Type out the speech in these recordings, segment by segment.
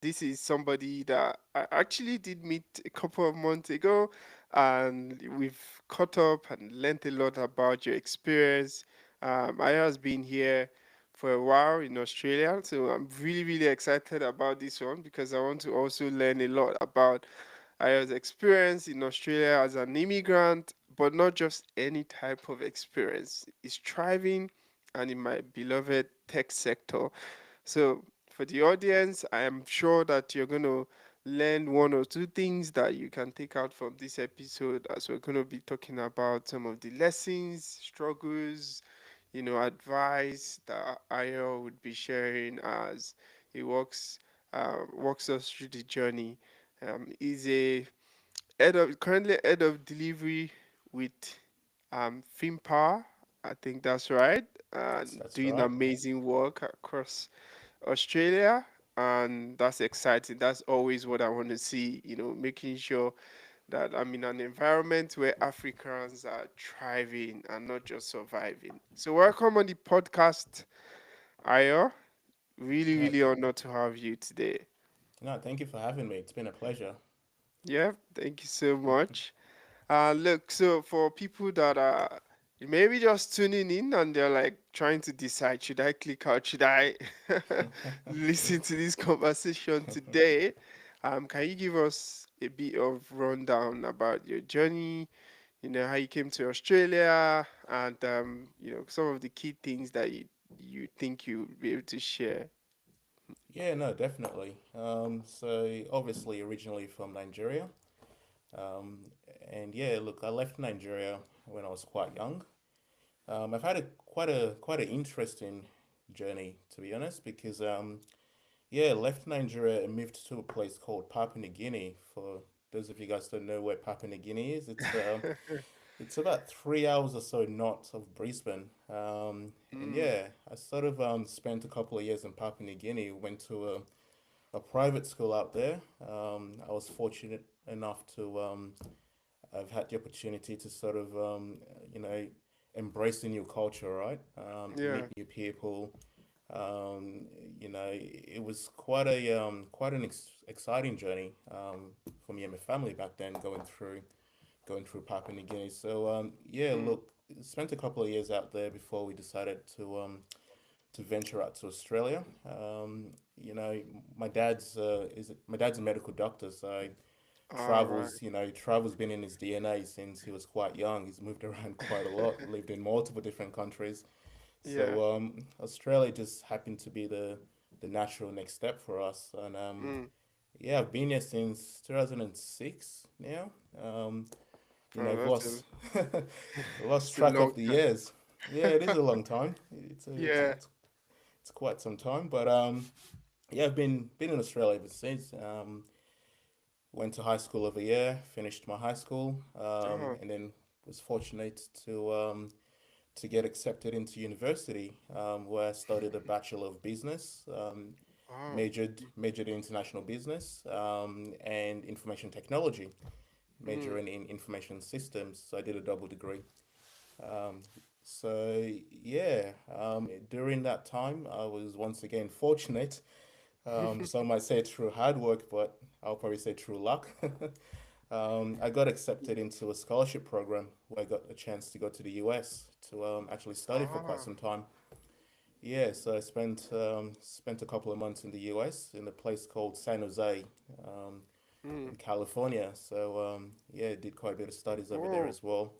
This is somebody that I actually did meet a couple of months ago, and we've caught up and learned a lot about your experience. I has been here for a while in Australia, so I'm really, really excited about this one because I want to also learn a lot about Aya's experience in Australia as an immigrant, but not just any type of experience. Is thriving and in my beloved tech sector. So, for the audience, I am sure that you're going to learn one or two things that you can take out from this episode, as we're going to be talking about some of the lessons, struggles, advice that Ayo would be sharing as he walks us through the journey. He's a currently head of delivery with FinPower. I think that's right. And That's doing right. amazing work across Australia, and that's exciting. That's always what I want to see, making sure that I'm in an environment where Africans are thriving and not just surviving. So, welcome on the podcast, Ayo. Really, No, really honored to have you today. no, thank you for having me. It's been a pleasure. Yeah, thank you so much. Look, so for people that are maybe just tuning in and they're like trying to decide, should I click out, should I listen to this conversation today? Can you give us a bit of rundown about your journey, how you came to Australia, and some of the key things that you think you'll be able to share? Yeah, no, definitely. So obviously originally from Nigeria. Um, and yeah, look, I left Nigeria when I was quite young. I've had a quite an interesting journey to be honest, because yeah, left Nigeria and moved to a place called Papua New Guinea. For those of you guys don't know where Papua New Guinea is, it's about 3 hours or so north of Brisbane. And Mm, yeah, I sort of spent a couple of years in Papua New Guinea. Went to a private school out there. I was fortunate enough to I've had the opportunity to sort of you know embrace the new culture, right? yeah. Meet new people. Um, it was quite an exciting journey for me and my family back then, going through Papua New Guinea. So yeah, Mm, look, spent a couple of years out there before we decided to venture out to Australia. My dad's a medical doctor, so all right. travel's been in his DNA since he was quite young. He's moved around quite a lot, lived in multiple different countries. Yeah. So Australia just happened to be the natural next step for us, and Mm. yeah, I've been here since 2006 now. Um, Oh, I've that's a, lost it's a track long of the time. years. Yeah, it is a long time. Yeah. It's quite some time, but yeah, I've been in Australia ever since. Went to high school over here, finished my high school, Oh, and then was fortunate to get accepted into university, where I studied a Bachelor of Business, wow. majored in international business, and information technology, Mm. majoring in information systems. So I did a double degree. Um, so yeah, during that time, I was once again fortunate. Some might say through hard work, but I'll probably say through luck. I got accepted into a scholarship program where I got a chance to go to the US to actually study for quite Ah. some time. Yeah, so I spent a couple of months in the US in a place called San Jose, um, Mm. in California. So yeah, did quite a bit of studies over there Whoa. as well.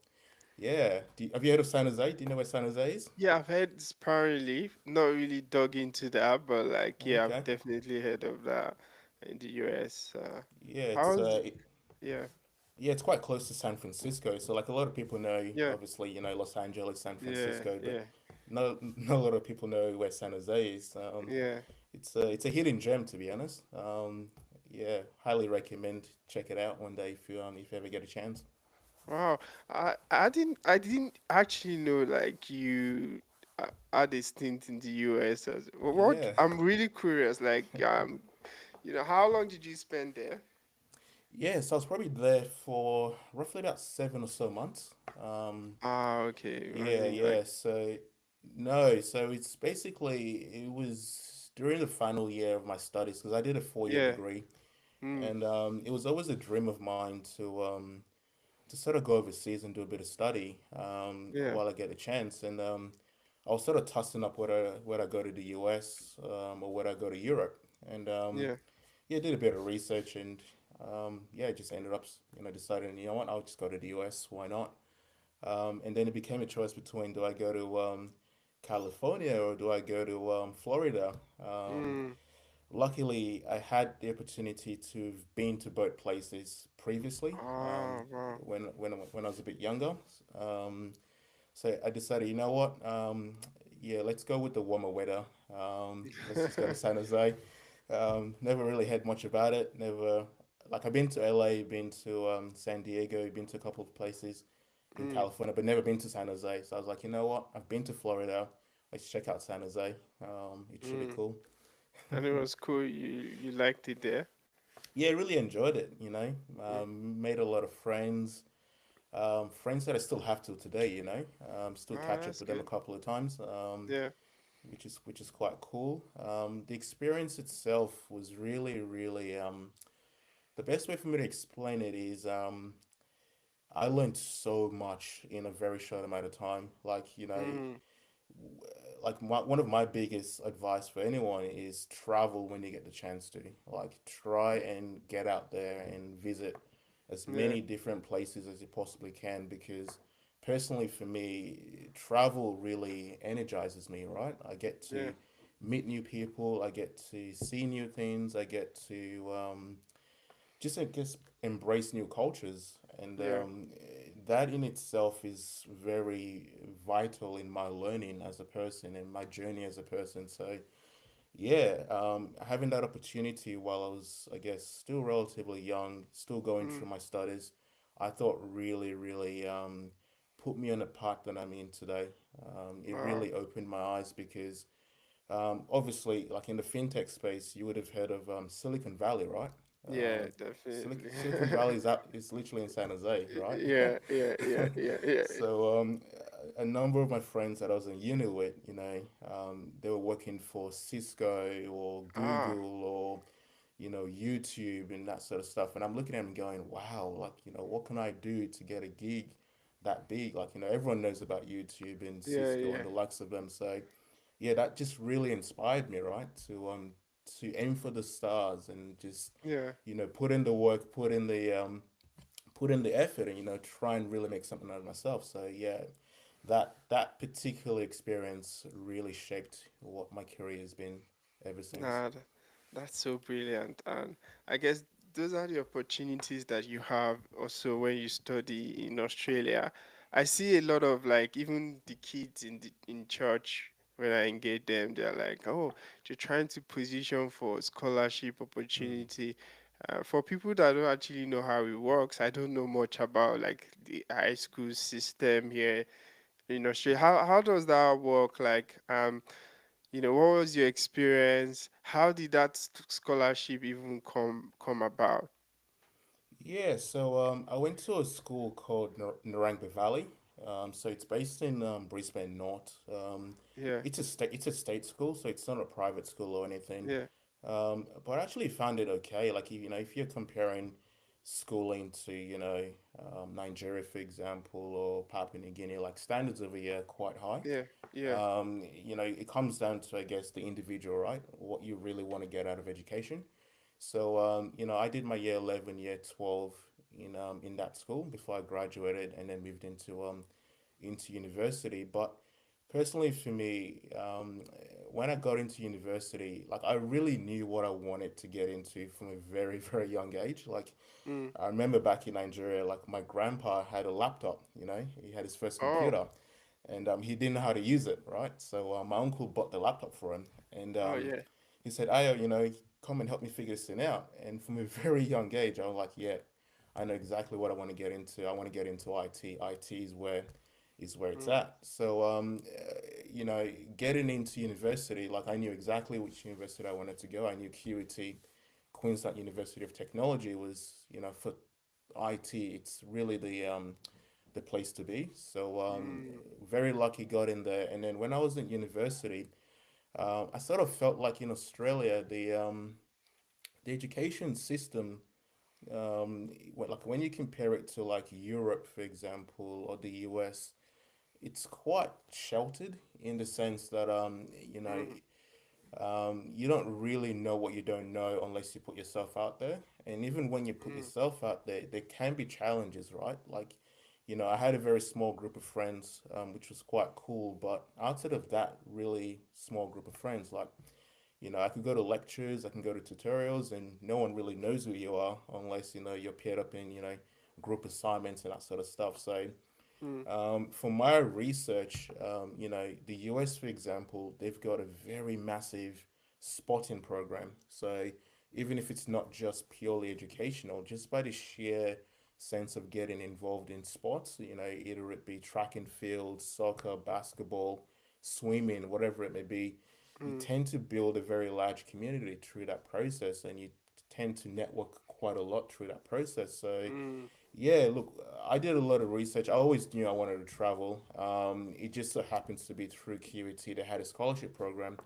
Yeah, have you heard of San Jose? Do you know where San Jose is? Yeah, I've heard sparingly. Not really dug into that, but like, yeah, I've Okay. definitely heard of that in the US. Yeah, How's yeah, yeah, it's quite close to San Francisco. So like a lot of people know, yeah, obviously, Los Angeles, San yeah, Francisco, but yeah, not a lot of people know where San Jose is. yeah. It's a hidden gem, to be honest. Yeah, highly recommend check it out one day if you ever get a chance. Wow. I didn't actually know like you had a stint in the US as what Yeah, I'm really curious. Like, how long did you spend there? yeah. So I was probably there for roughly about 7 or so months. Ah, okay. Yeah, Wasn't like yeah. So no, so it's basically it was. during the final year of my studies because I did a 4 year Yeah. degree, Mm. and it was always a dream of mine to sort of go overseas and do a bit of study Yeah. while I get a chance. And I was sort of tossing up whether I go to the US or whether I go to Europe. And Yeah. yeah, did a bit of research and yeah, just ended up deciding you know what I'll just go to the US. Why not? And then it became a choice between do I go to California or do I go to Florida? Um, Mm. Luckily, I had the opportunity to have been to both places previously Oh, wow. when I was a bit younger. Um, so I decided, you know what? Yeah, let's go with the warmer weather. Let's just go to San Jose. Never really had much about it. Never, like I've been to LA, been to San Diego, been to a couple of places in Mm. California, but never been to San Jose. So I was like, you know what? I've been to Florida. Let's check out San Jose. It should be Mm. cool. And it was cool. You liked it there. Yeah, really enjoyed it. You know, Mm. made a lot of friends. Friends that I still have to today. You know, still Oh, catch up that's with them a good. couple of times. Yeah. Which is quite cool. The experience itself was really the best way for me to explain it is I learned so much in a very short amount of time. Like Mm. one of my biggest advice for anyone is travel when you get the chance to. Like try and get out there and visit as Yeah. many different places as you possibly can because personally for me travel really energizes me, right? I get Yeah. to meet new people, I get to see new things, I get to just I guess embrace new cultures, and Yeah. that in itself is very vital in my learning as a person and my journey as a person. So yeah, having that opportunity while I was, I guess, still relatively young, still going Mm. through my studies, I thought really put me on the path that I'm in today. It Wow. really opened my eyes because obviously, like in the fintech space, you would have heard of Silicon Valley, right? Yeah, Silicon definitely. Silicon Valley is literally in San Jose, right? Yeah, yeah, yeah, yeah, yeah. So a number of my friends that I was in uni with, they were working for Cisco or Ah, Google or YouTube and that sort of stuff. And I'm looking at them going, wow, like what can I do to get a gig that big? Like everyone knows about YouTube and yeah, Cisco yeah, and the likes of them. So yeah, that just really inspired me, right? To aim for the stars and just yeah. put in the work, put in the effort, and try and really make something out of myself. So yeah, that particular experience really shaped what my career has been ever since. Nah, that's so brilliant. And I guess those are the opportunities that you have also when you study in Australia. I see a lot of like even the kids in church when I engage them, they're like, "Oh, they're trying to position for scholarship Mm. opportunity." For people that don't actually know how it works, I don't know much about like the high school system here in Australia. How does that work? Like, what was your experience? How did that scholarship even come about? Yeah, so I went to a school called Narangba Valley. So it's based in Brisbane North. Yeah, It's a state school, so it's not a private school or anything. yeah, But I actually found it okay. Like if you're comparing schooling to Nigeria, for example, or Papua New Guinea, like standards over here are quite high. yeah, yeah, It comes down to, I guess, the individual, right? What you really want to get out of education. So, I did my year 11, year 12 in that school before I graduated and then moved into university. But personally, for me, when I got into university, like I really knew what I wanted to get into from a very, very young age. Like mm, I remember back in Nigeria, like my grandpa had a laptop, he had his first oh, computer and he didn't know how to use it, right? So my uncle bought the laptop for him and oh, yeah, he said, Ayo, come and help me figure this thing out. And from a very young age, I was like, yeah, I know exactly what I want to get into. I want to get into IT. IT is where it's mm, at. So, getting into university, like I knew exactly which university I wanted to go. I knew QUT, Queensland University of Technology, was, for IT. It's really the place to be. So, mm, very lucky got in there. And then when I was in university, I sort of felt like in Australia, the education system, like when you compare it to like Europe, for example, or the US, it's quite sheltered in the sense that Mm, you don't really know what you don't know unless you put yourself out there. And even when you put mm, yourself out there, there can be challenges, right? Like, I had a very small group of friends, which was quite cool. But outside of that, really small group of friends, like, I could go to lectures, I can go to tutorials, and no one really knows who you are unless, you're paired up in, group assignments and that sort of stuff. So, mm, for my research, the US, for example, they've got a very massive spotting program. So even if it's not just purely educational, just by the sheer sense of getting involved in sports, either it be track and field, soccer, basketball, swimming, whatever it may be, you mm, tend to build a very large community through that process and you tend to network quite a lot through that process. So, mm. yeah, look, I did a lot of research. I always knew I wanted to travel. It just so happens to be through QET. They had a scholarship program,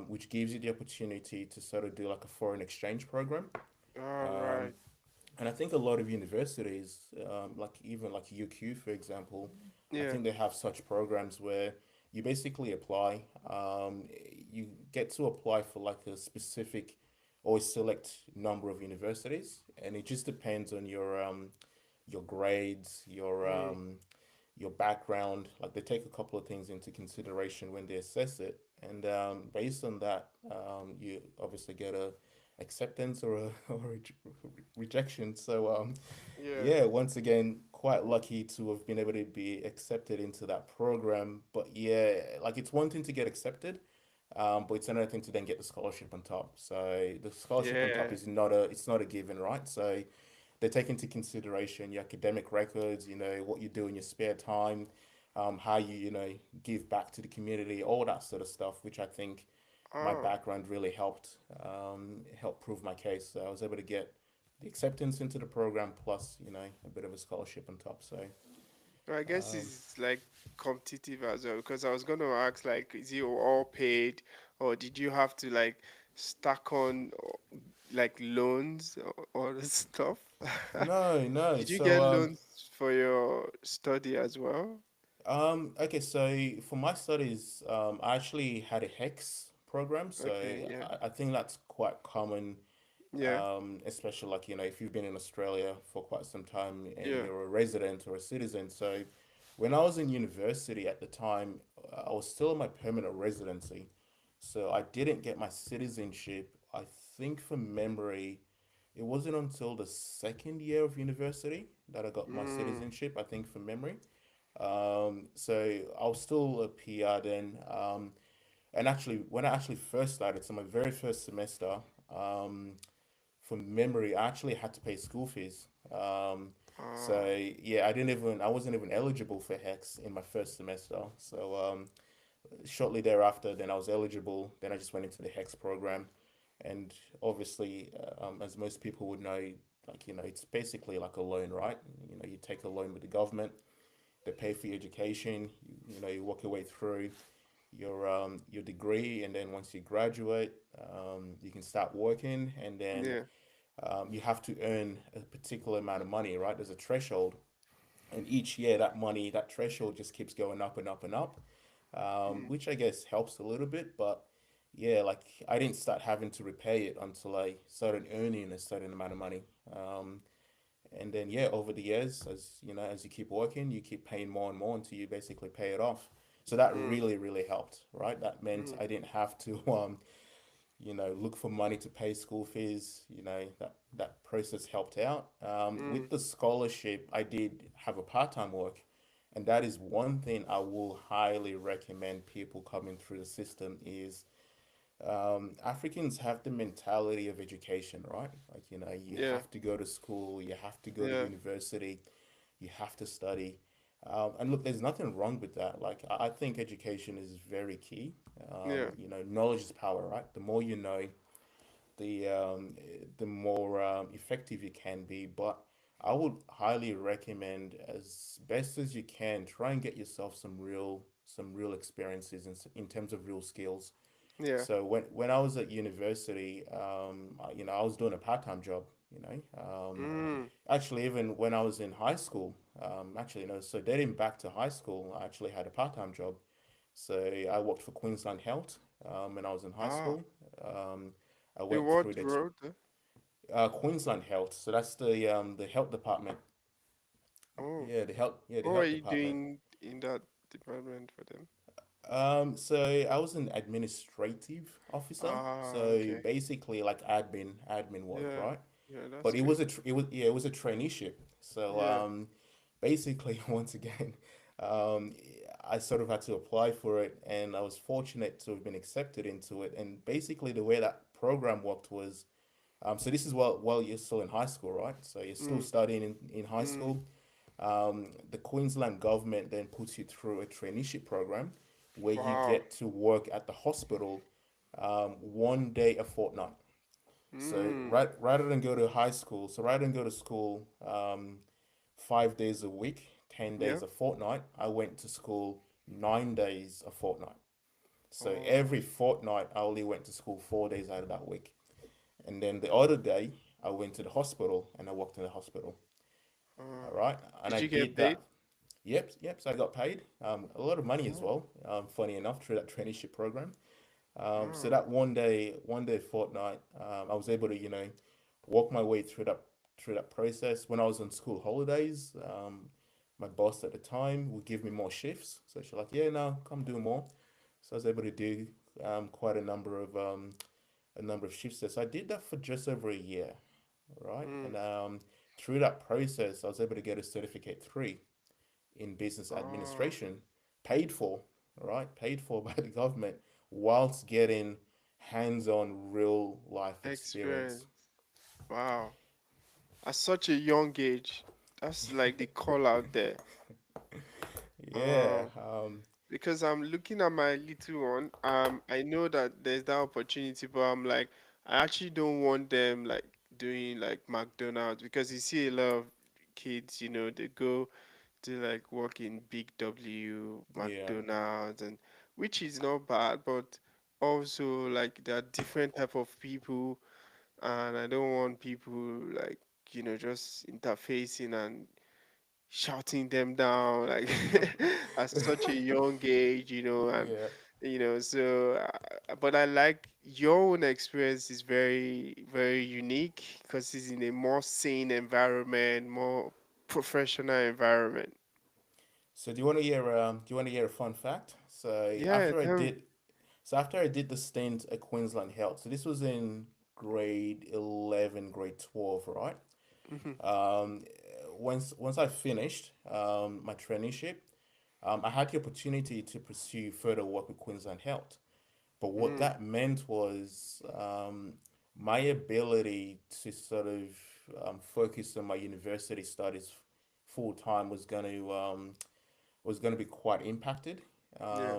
which gives you the opportunity to sort of do like a foreign exchange program. All Um, right. and I think a lot of universities, like even like UQ, for example, I Yeah. think they have such programs where you basically apply. You get to apply for like a specific or a select number of universities, and it just depends on your grades, Mm, your background. Like they take a couple of things into consideration when they assess it, and based on that, you obviously get a acceptance or a rejection. So yeah. yeah, once again, quite lucky to have been able to be accepted into that program. But yeah, like it's one thing to get accepted, but it's another thing to then get the scholarship on top. So the scholarship on top Yeah. is not a given, right? So they take into consideration your academic records, what you do in your spare time, how you give back to the community, all that sort of stuff, which I think my Oh. background really helped prove my case. So I was able to get the acceptance into the program plus, a bit of a scholarship on top. So I guess um, it's like competitive as well because I was going to ask like is it all paid or did you have to like stack on like loans or the stuff? no, no. Did you So get loans for your study as well? okay, so for my studies, I actually had a HEX program, so Okay, yeah. I think that's quite common, Yeah. especially like, if you've been in Australia for quite some time and Yeah. you're a resident or a citizen. So when I was in university at the time, I was still in my permanent residency, so I didn't get my citizenship. I think from memory, it wasn't until the second year of university that I got my Mm. citizenship, I think from memory. So I was still a PR then. And actually, when I actually first started, so my very first semester, um, from memory, I actually had to pay school fees. So Ah. yeah, I wasn't even eligible for HEX in my first semester. So shortly thereafter, then I was eligible. Then I just went into the HEX program, and obviously, as most people would know, like it's basically like a loan, right? You take a loan with the government, they pay for your education. You work your way through your degree, and then once you graduate, you can start working, and then Yeah. you have to earn a particular amount of money, right? There's a threshold, and each year that threshold just keeps going up and up and up, Mm. which I guess helps a little bit, but yeah, like I didn't start having to repay it until I started earning a certain amount of money. And then yeah, over the years, as you keep working, you keep paying more and more until you basically pay it off. So that Mm. really, really helped, right? That meant Mm. I didn't have to look for money to pay school fees. That process helped out. Mm. With the scholarship, I did have a part-time work, and that is one thing I will highly recommend people coming through the system is Africans have the mentality of education, right? Like, you Yeah. have to go to school, you have to go to Yeah. university, you have to study. And look, there's nothing wrong with that. Like, I think education is very key. Yeah. Knowledge is power, right? The more you know, the more effective you can be. But I would highly recommend, as best as you can, try and get yourself some real experiences in terms of real skills. Yeah. So when I was at university, I was doing a part-time job. Mm. Actually, even when I was in high school, so dating back to high school, I actually had a part-time job. So I worked for Queensland Health when I was in high Ah. school. Um, I In went what through road? Queensland Health. So that's the health department. Oh. The What were health you department. doing in that department for them? So I was an administrative officer. Ah, So okay. basically like admin work, Yeah. right? Yeah, that's But it good. was it was a traineeship. So Yeah. basically once again, um, I sort of had to apply for it, and I was fortunate to have been accepted into it. And basically the way that program worked was, so this is while you're still in high school, right? So you're still Mm. studying in high Mm. school. The Queensland government then puts you through a traineeship program where you Wow. get to work at the hospital 1 day a fortnight. So Mm. rather than go to high school, so rather than go to school 5 days a week, 10 days Yeah. a fortnight, I went to school 9 days a fortnight. So Oh. every fortnight, I only went to school 4 days out of that week. And then the other day, I went to the hospital and I worked in the hospital. Uh, All right. And did I you get did paid? that. Yep. So I got paid a lot of money as Oh. well, funny enough, through that traineeship program. So Oh. that 1 day fortnight, I was able to, walk my way through that process. When I was on school holidays, my boss at the time would give me more shifts. So she's like, "Yeah, no, come do more." So I was able to do quite a number of shifts there. So I did that for just over a year, right? Mm. And through that process, I was able to get a certificate three in business Oh. administration, paid for, right? Paid for by the government, whilst getting hands-on real life experience. Experience. Wow. At such a young age, that's like the call out there. Yeah. Um, because I'm looking at my little one. I know that there's that opportunity, but I'm like, I actually don't want them like doing like McDonald's because you see a lot of kids, they go to like work in Big W, Yeah. McDonald's, and which is not bad, but also like there are different type of people, and I don't want people like just interfacing and shouting them down like at such a young age, and Yeah. so but I like your own experience is very very unique because it's in a more sane environment, more professional environment. So do you want to hear a fun fact? Yeah, tell me. After I did the stint at Queensland Health, so this was in grade 11, grade 12, right? Hmm. Um, once I finished my traineeship, I had the opportunity to pursue further work with Queensland Health. But what Mm, that meant was my ability to sort of focus on my university studies full time was going to be quite impacted. yeah,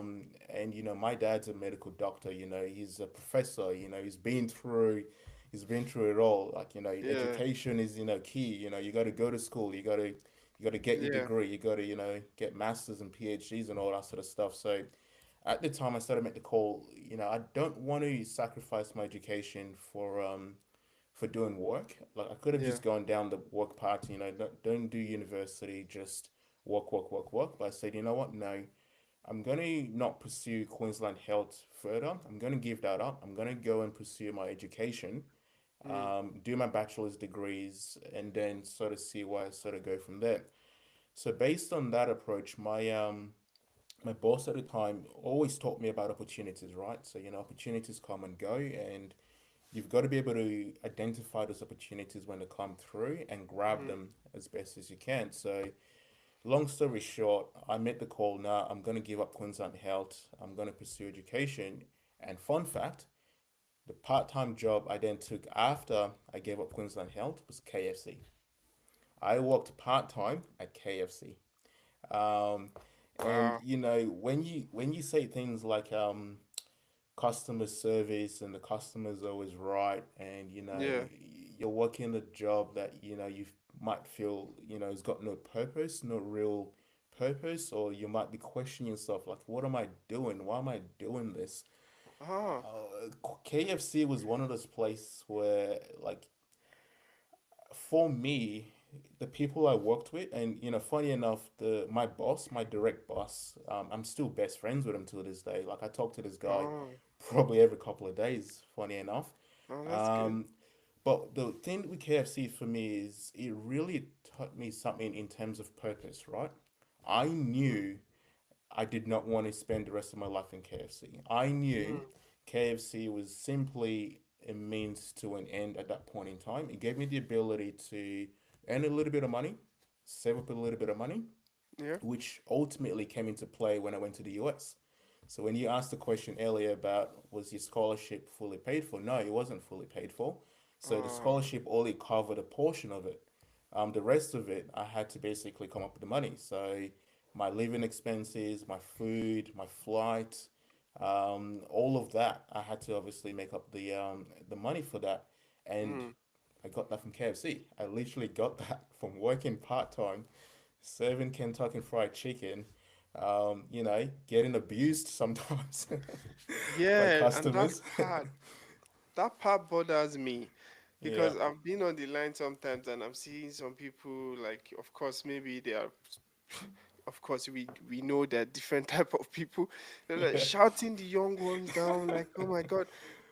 And my dad's a medical doctor. He's a professor. He's been through it all. Like, yeah, education is key. You got to go to school. You got to get your yeah. degree. You got to get masters and PhDs and all that sort of stuff. So at the time I started to make the call, I don't want to sacrifice my education for doing work. Like I could have Yeah. just gone down the work path, don't do university, just work, work, work, work. But I said, you know what? No, I'm gonna not pursue Queensland Health further. I'm gonna give that up. I'm gonna go and pursue my education, Mm, do my bachelor's degrees, and then sort of see where I sort of go from there. So based on that approach, my boss at the time always taught me about opportunities, right? So, opportunities come and go, and you've got to be able to identify those opportunities when they come through and grab mm, them as best as you can. So, long story short, I made the call now. I'm going to give up Queensland Health. I'm going to pursue education. And fun fact, the part time job I then took after I gave up Queensland Health was KFC. I worked part time at KFC. Um, and wow. when you say things like customer service and the customer's always right, and Yeah, you're working a job that you might feel has got no purpose, no real purpose, or you might be questioning yourself like, what am I doing? Why am I doing this? Ah, KFC was one of those places where, like, for me, the people I worked with, and funny enough, the my boss, my direct boss, I'm still best friends with him to this day. Like, I talk to this guy oh, probably every couple of days. Funny enough, oh, that's good. um, but the thing with KFC for me is it really taught me something in terms of purpose. Right, I Mm, knew I did not want to spend the rest of my life in KFC. I knew mm, KFC was simply a means to an end at that point in time. It gave me the ability to earn a little bit of money, save up a little bit of money, yeah. which ultimately came into play when I went to the US. So when you asked the question earlier about was your scholarship fully paid for? No, it wasn't fully paid for. So the Oh, scholarship only covered a portion of it. The rest of it, I had to basically come up with the money. So my living expenses, my food, my flight, all of that, I had to obviously make up the money for that, and mm. I got that from KFC. I literally got that from working part time, serving Kentucky Fried Chicken, getting abused sometimes by Yeah, and that customers. part, that part bothers me Yeah, because I've been on the line sometimes and I'm seeing some people like, of course, maybe they are, of course, we know that different type of people. They're like yeah, shouting the young ones down, like, oh my God.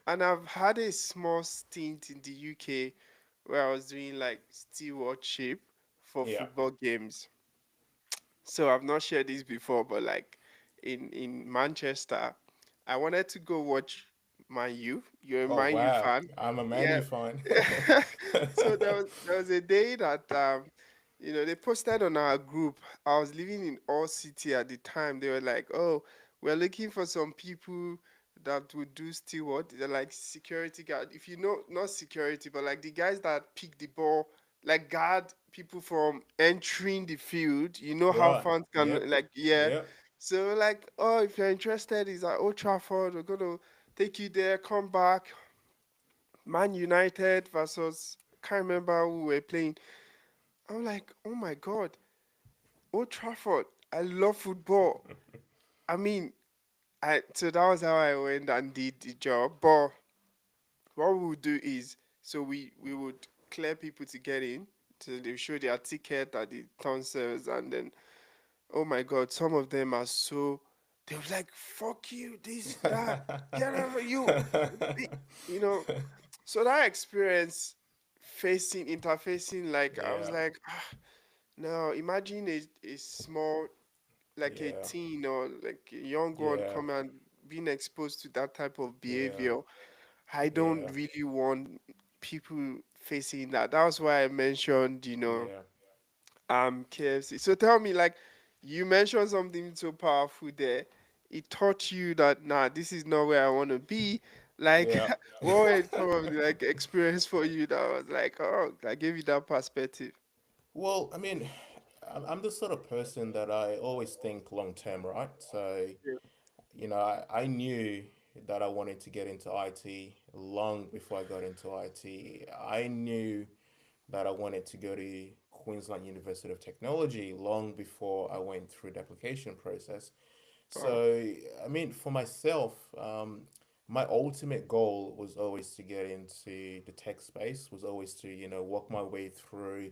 And I've had a small stint in the UK where I was doing like stewardship for yeah. football games. So I've not shared this before, but like in Manchester, I wanted to go watch Man U. You're a Oh Man U wow, fan, I'm a Man yeah. U fan. So there was a day that they posted on our group. I was living in All City at the time. They were like, "Oh, we're looking for some people that would do steward. They're like security guard. If you know, not security, but like the guys that pick the ball, like guard people from entering the field. You know how Right. fans Yep. can like, yeah. Yep. So like, oh, if you're interested, it's at Old Trafford. We're gonna take you there. Come back. Man United versus can't remember who we're playing. I'm like, oh my god, Old Trafford. I love football. I mean, I so that was how I went and did the job. But what we would do is, so we would clear people to get in. So they show their ticket at the town service, and then oh my god, some of them are so they were like, "Fuck you, this that, get over you," you know. So that experience interfacing, like I was Yeah. like, ah, no, imagine a small, like a Yeah. teen or like a young one Yeah. come and being exposed to that type of Yeah. behavior. I don't Yeah. really want people facing that. That's why I mentioned, Yeah. KFC. So tell me, like, you mentioned something so powerful there. It taught you that nah, this is not where I want to be. Like, Yeah. what were some of the like experience for you that was like, oh, I gave you that perspective. Well, I mean, I'm the sort of person that I always think long term, right? So, Yeah. I knew that I wanted to get into IT long before I got into IT. I knew that I wanted to go to Queensland University of Technology long before I went through the application process. Wow. So, I mean, for myself, my ultimate goal was always to get into the tech space, was always to, work my way through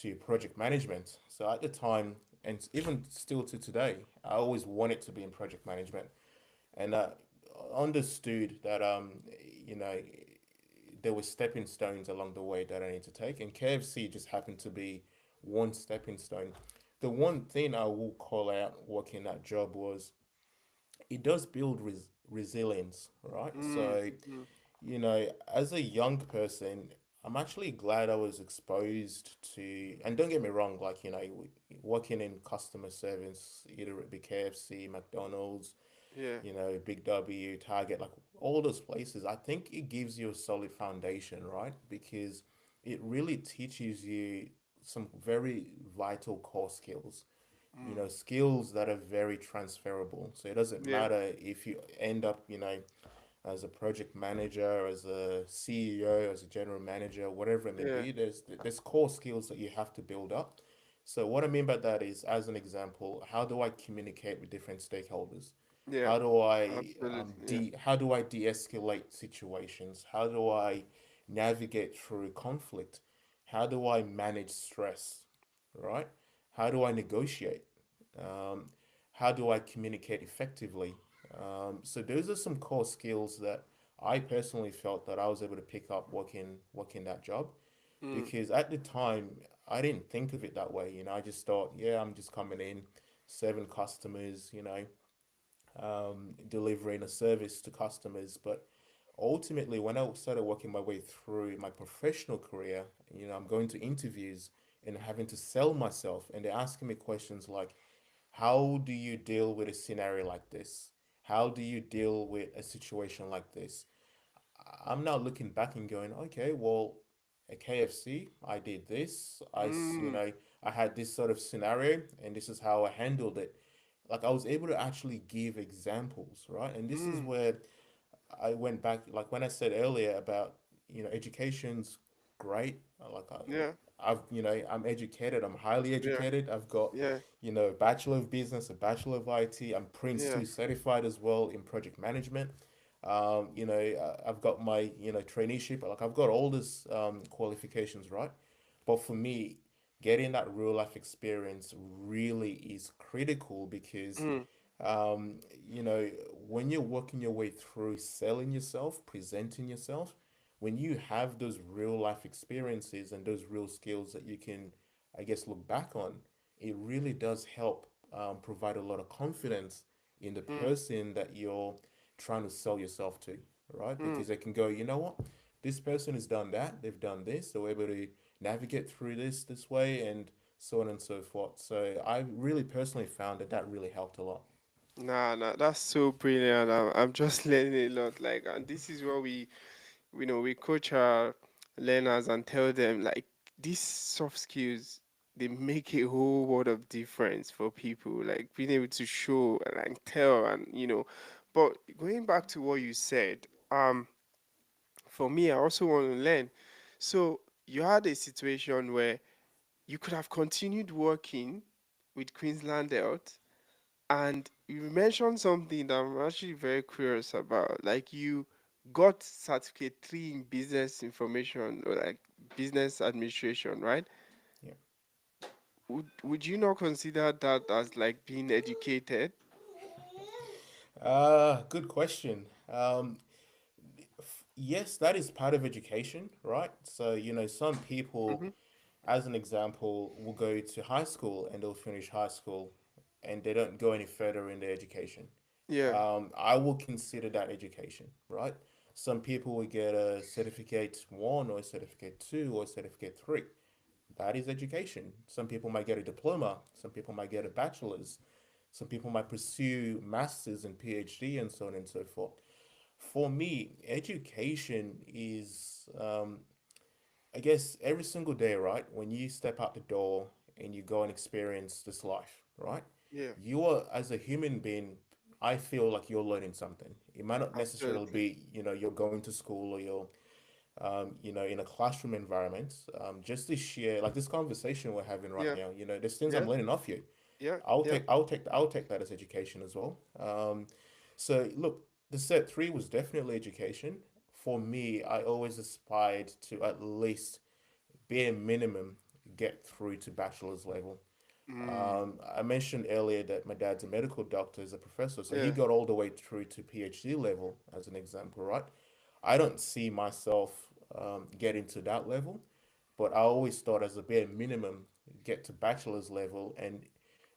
to project management. So at the time, and even still to today, I always wanted to be in project management, and understood that, you know, there were stepping stones along the way that I need to take, and KFC just happened to be one stepping stone. The one thing I will call out working that job was it does build resilience, right? Mm, So, mm, as a young person, I'm actually glad I was exposed to, and don't get me wrong, like, working in customer service, either it be KFC, McDonald's, yeah. Big W, Target, like all those places, I think it gives you a solid foundation, right? Because it really teaches you some very vital core skills, Mm, skills that are very transferable. So it doesn't yeah. matter if you end up, as a project manager, as a CEO, as a general manager, whatever it may Yeah. be, there's core skills that you have to build up. So what I mean by that is, as an example, how do I communicate with different stakeholders? Yeah. Absolutely. how do I de-escalate situations? How do I navigate through conflict? How do I manage stress? Right? How do I negotiate? Um, how do I communicate effectively? So those are some core skills that I personally felt that I was able to pick up working that job, Mm. because at the time I didn't think of it that way. I just thought, yeah, I'm just coming in, serving customers, delivering a service to customers. But ultimately, when I started working my way through my professional career, I'm going to interviews and having to sell myself, and they're asking me questions like, how do you deal with a scenario like this? How do you deal with a situation like this? I'm now looking back and going, okay, well, at KFC, I did this. Mm. I had this sort of scenario, and this is how I handled it. Like I was able to actually give examples, right? And this is Mm. where I went back, like when I said earlier about, education's great. Yeah. I'm educated. I'm highly Yeah. educated. I've got, Yeah. a Bachelor of Business, a Bachelor of IT. I'm Prince Yeah. 2 certified as well in project management. I've got my, traineeship. Like I've got all these qualifications, right? But for me, getting that real life experience really is critical because Mm. um, you know, when you're working your way through selling yourself, presenting yourself, when you have those real life experiences and those real skills that you can, I guess, look back on, it really does help provide a lot of confidence in the Mm. person that you're trying to sell yourself to, right? Mm. Because they can go, you know what, this person has done that, they've done this, they're able to navigate through this way, and so on and so forth. So I really personally found that that really helped a lot. Nah, nah, that's so brilliant. I'm just learning a lot. Like, and this is what we coach our learners and tell them like these soft skills they make a whole world of difference for people. Like being able to show and like tell and. But going back to what you said, for me, I also want to learn. So you had a situation where you could have continued working with Queensland Health, and you mentioned something that I'm actually very curious about. Like you got certificate 3 in business information or like business administration, right? Yeah. Would you not consider that as like being educated? Good question. Yes, that is part of education, right? So, some people, Mm-hmm. as an example, will go to high school and they'll finish high school and they don't go any further in their education. Yeah. I will consider that education, right? Some people will get a certificate one or a certificate two or a certificate three. That is education. Some people might get a diploma. Some people might get a bachelor's. Some people might pursue masters and PhD and so on and so forth. For me, education is, I guess, every single day, right? When you step out the door and you go and experience this life, right? Yeah. You are, as a human being, I feel like you're learning something. It might not necessarily Absolutely. be, you're going to school or you're, in a classroom environment. Just this share, like this conversation we're having right Yeah. now, there's things I'm Yeah. learning off you. Yeah. I'll Yeah. take I'll take I'll take that as education as well. So look, the set three was definitely education. For me, I always aspired to at least bare minimum get through to bachelor's level. Mm. I mentioned earlier that my dad's a medical doctor, is a professor, so he Yeah. got all the way through to PhD level as an example, right? I don't see myself getting to that level, but I always thought as a bare minimum get to bachelor's level, and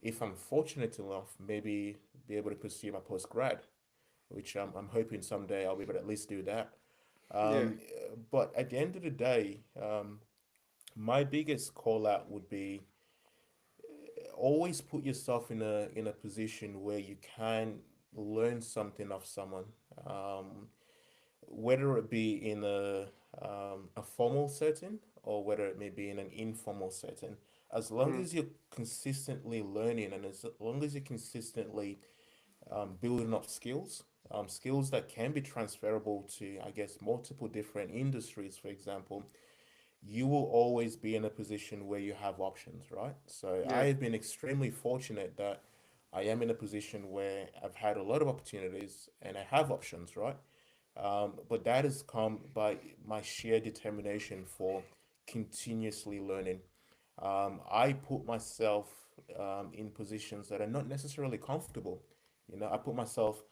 if I'm fortunate enough, maybe be able to pursue my post grad, which I'm hoping someday I'll be able to at least do that. Yeah. But at the end of the day, my biggest call out would be always put yourself in a position where you can learn something of someone, um, whether it be in a formal setting or whether it may be in an informal setting. As long Mm. as you're consistently learning and as long as you're consistently building up skills, skills that can be transferable to, I guess, multiple different industries, for example, you will always be in a position where you have options, right? So I Yeah. have been extremely fortunate that I am in a position where I've had a lot of opportunities and I have options, right? But that has come by my sheer determination for continuously learning. I put myself in positions that are not necessarily comfortable. I put myself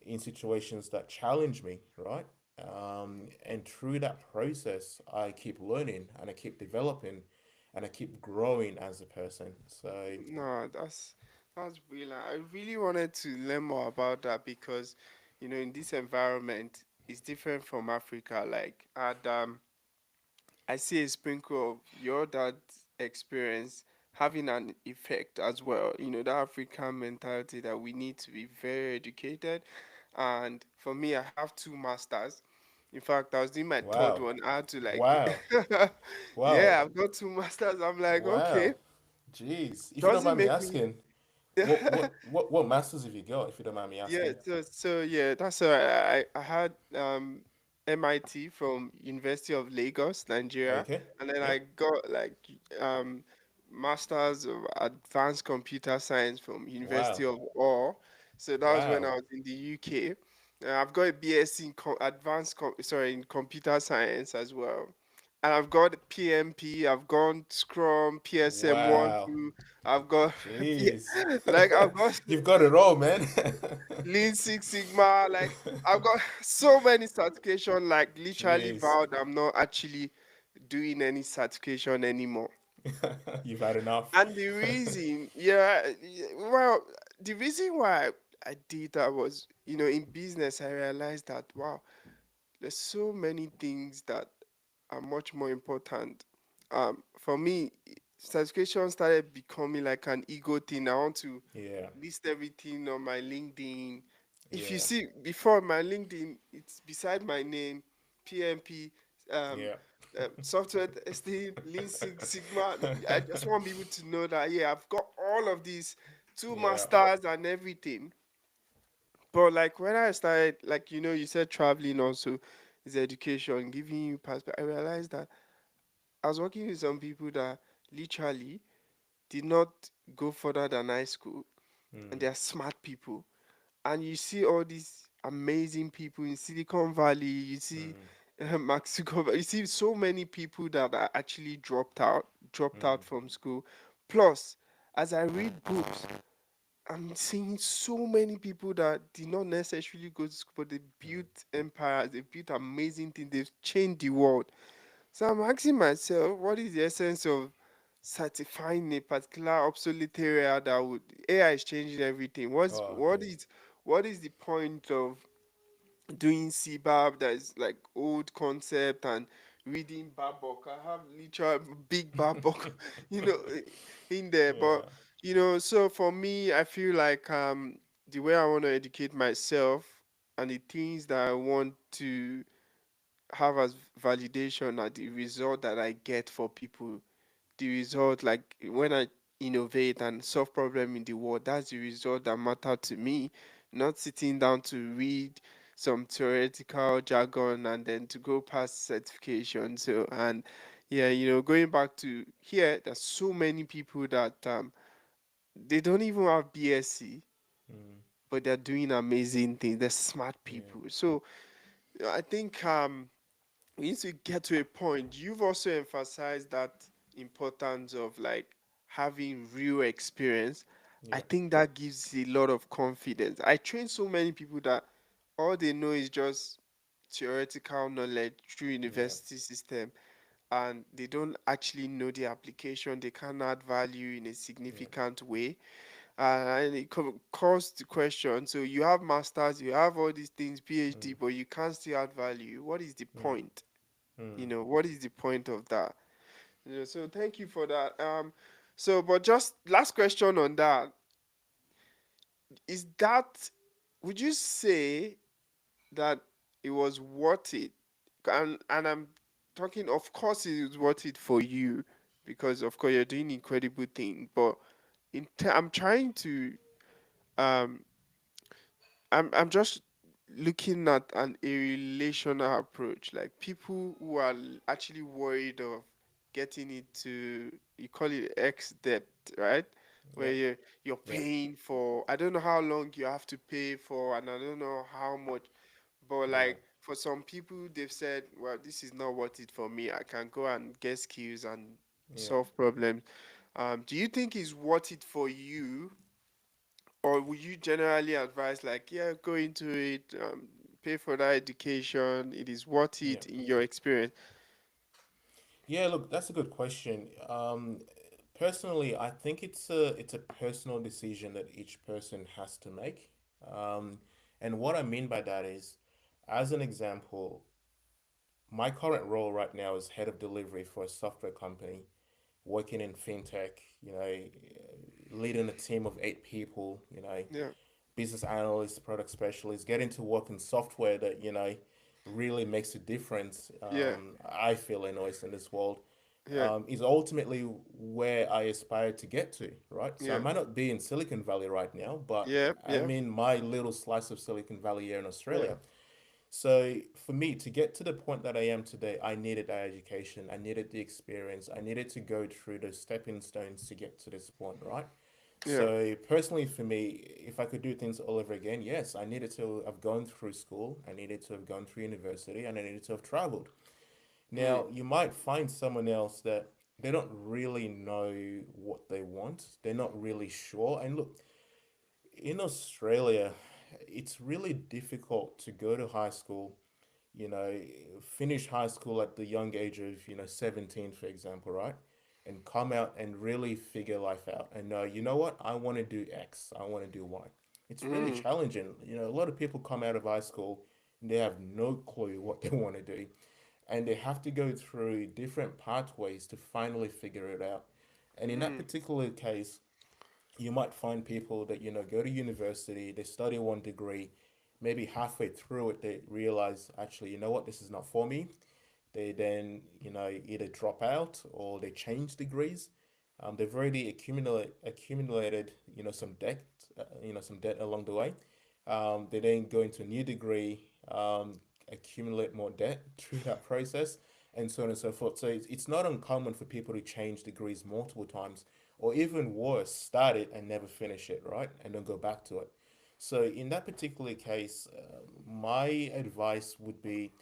in situations that challenge me, right? And through that process, I keep learning and I keep developing and I keep growing as a person. So, No, that's brilliant. I really wanted to learn more about that because, in this environment, it's different from Africa. Like, I see a sprinkle of your dad's experience having an effect as well. That African mentality that we need to be very educated. And for me, I have two masters. In fact, I was doing my third wow, one. I had to like, wow, wow, yeah, I've got two masters. I'm like, okay, wow. Jeez. If you don't doesn't mind me make me. asking, what masters have you got, if you don't mind me Yeah, asking? so yeah, that's all right. I had MIT from University of Lagos, Nigeria, Okay. and then I Yep. got like um Masters of Advanced Computer Science from Wow. University of Orr. So that was when Wow. I was in the UK. I've got a BSc in in Computer Science as well. And I've got PMP, I've gone Scrum, PSM one, Wow. two, I've got Jeez. like I've got You've got it all, man. Lean Six Sigma. Like I've got so many certification. Like literally Jeez. vowed, I'm not actually doing any certification anymore. You've had enough. And the reason, well, the reason why I did that was, in business, I realized that wow, there's so many things that are much more important. For me, certification started becoming like an ego thing. I want to Yeah. list everything on my LinkedIn. If you Yeah. see before my LinkedIn, it's beside my name, PMP, um, Yeah. software testing, Lean Six Sigma. I just want people to know that yeah, I've got all of these two Yeah. masters and everything. But like when I started, like you said traveling also is education, giving you perspective. I realized that I was working with some people that literally did not go further than high school, and Mm. they are smart people. And you see all these amazing people in Silicon Valley. You see Mm. Mark Zuckerberg. You see so many people that are actually dropped out Mm. from school. Plus, as I read books, I'm seeing so many people that did not necessarily go to school, but they Mm. built empires, they built amazing things, they've changed the world. So I'm asking myself, what is the essence of certifying a particular obsolete area that would AI is changing everything? What's Oh, what yeah. is what is the point of doing CBAB that is like old concept and reading Babok? I have literal big Babok, you know, in there. But Yeah. so for me, I feel like the way I want to educate myself and the things that I want to have as validation are the result that I get for people. The result, like when I innovate and solve problem in the world, that's the result that matter to me. Not sitting down to read some theoretical jargon and then to go past certification. So and yeah, going back to here, there's so many people that they don't even have BSc, Mm. but they're doing amazing things. They're smart Yeah. people. So I think we need to get to a point. You've also emphasized that importance of like having real experience. I Yeah. think that gives a lot of confidence. I train so many people that all they know is just theoretical knowledge through Yeah. university system, and they don't actually know the application. They can add value in a Yeah. significant way. And it calls the question, so you have masters, you have all these things, Mm. PhD, but you can't still add value. What is the Yeah. point? Mm. What is the point of that? So thank you for that. So but just last question on that, is that, would you say that it was worth it? And I'm talking, of course it is worth it for you, because of course you're doing incredible thing, but I'm trying to um I'm just looking at a relational approach, like people who are actually worried of getting into, you call it X debt, right? where Yep. you're Yep. paying for, I don't know how long you have to pay for, and I don't know how much, but Yeah. like for some people they've said, well, this is not worth it for me. I can go and get skills and Yeah. solve problems. Do you think it's worth it for you, or would you generally advise like, yeah, go into it, pay for that education, it is worth Yeah. it in your experience? Yeah, look, that's a good question. Personally, I think it's a personal decision that each person has to make. Um, and what I mean by that is, as an example, my current role right now is head of delivery for a software company, working in fintech, leading a team of 8 people, Yeah, business analysts, product specialists, getting to work in software that, really makes a difference, yeah, I feel, anyways, in this world, yeah, is ultimately where I aspire to get to, right? So I yeah, might not be in Silicon Valley right now, but yeah, I'm yeah, in my little slice of Silicon Valley here in yeah, Australia. So for me to get to the point that I am today, I needed that education, I needed the experience, I needed to go through those stepping stones to get to this point, right? yeah, So personally for me, if I could do things all over again, yes, I needed to have gone through school, I needed to have gone through university, and I needed to have traveled. mm, Now, you might find someone else that they don't really know what they want. They're not really sure. And look, in Australia, it's really difficult to go to high school, you know, finish high school at the young age of, 17, for example, right? And come out and really figure life out and know, you know what, I want to do X, I want to do Y. It's really mm, challenging. A lot of people come out of high school and they have no clue what they want to do. And they have to go through different pathways to finally figure it out. And in that mm, particular case, you might find people that go to university, they study one degree, maybe halfway through it they realize, actually, you know what, this is not for me. They then either drop out or they change degrees. They've already accumulated some debt along the way. They then go into a new degree, accumulate more debt through that process, and so on and so forth. So it's not uncommon for people to change degrees multiple times, or even worse, start it and never finish it, right? And then go back to it. So in that particular case, my advice would be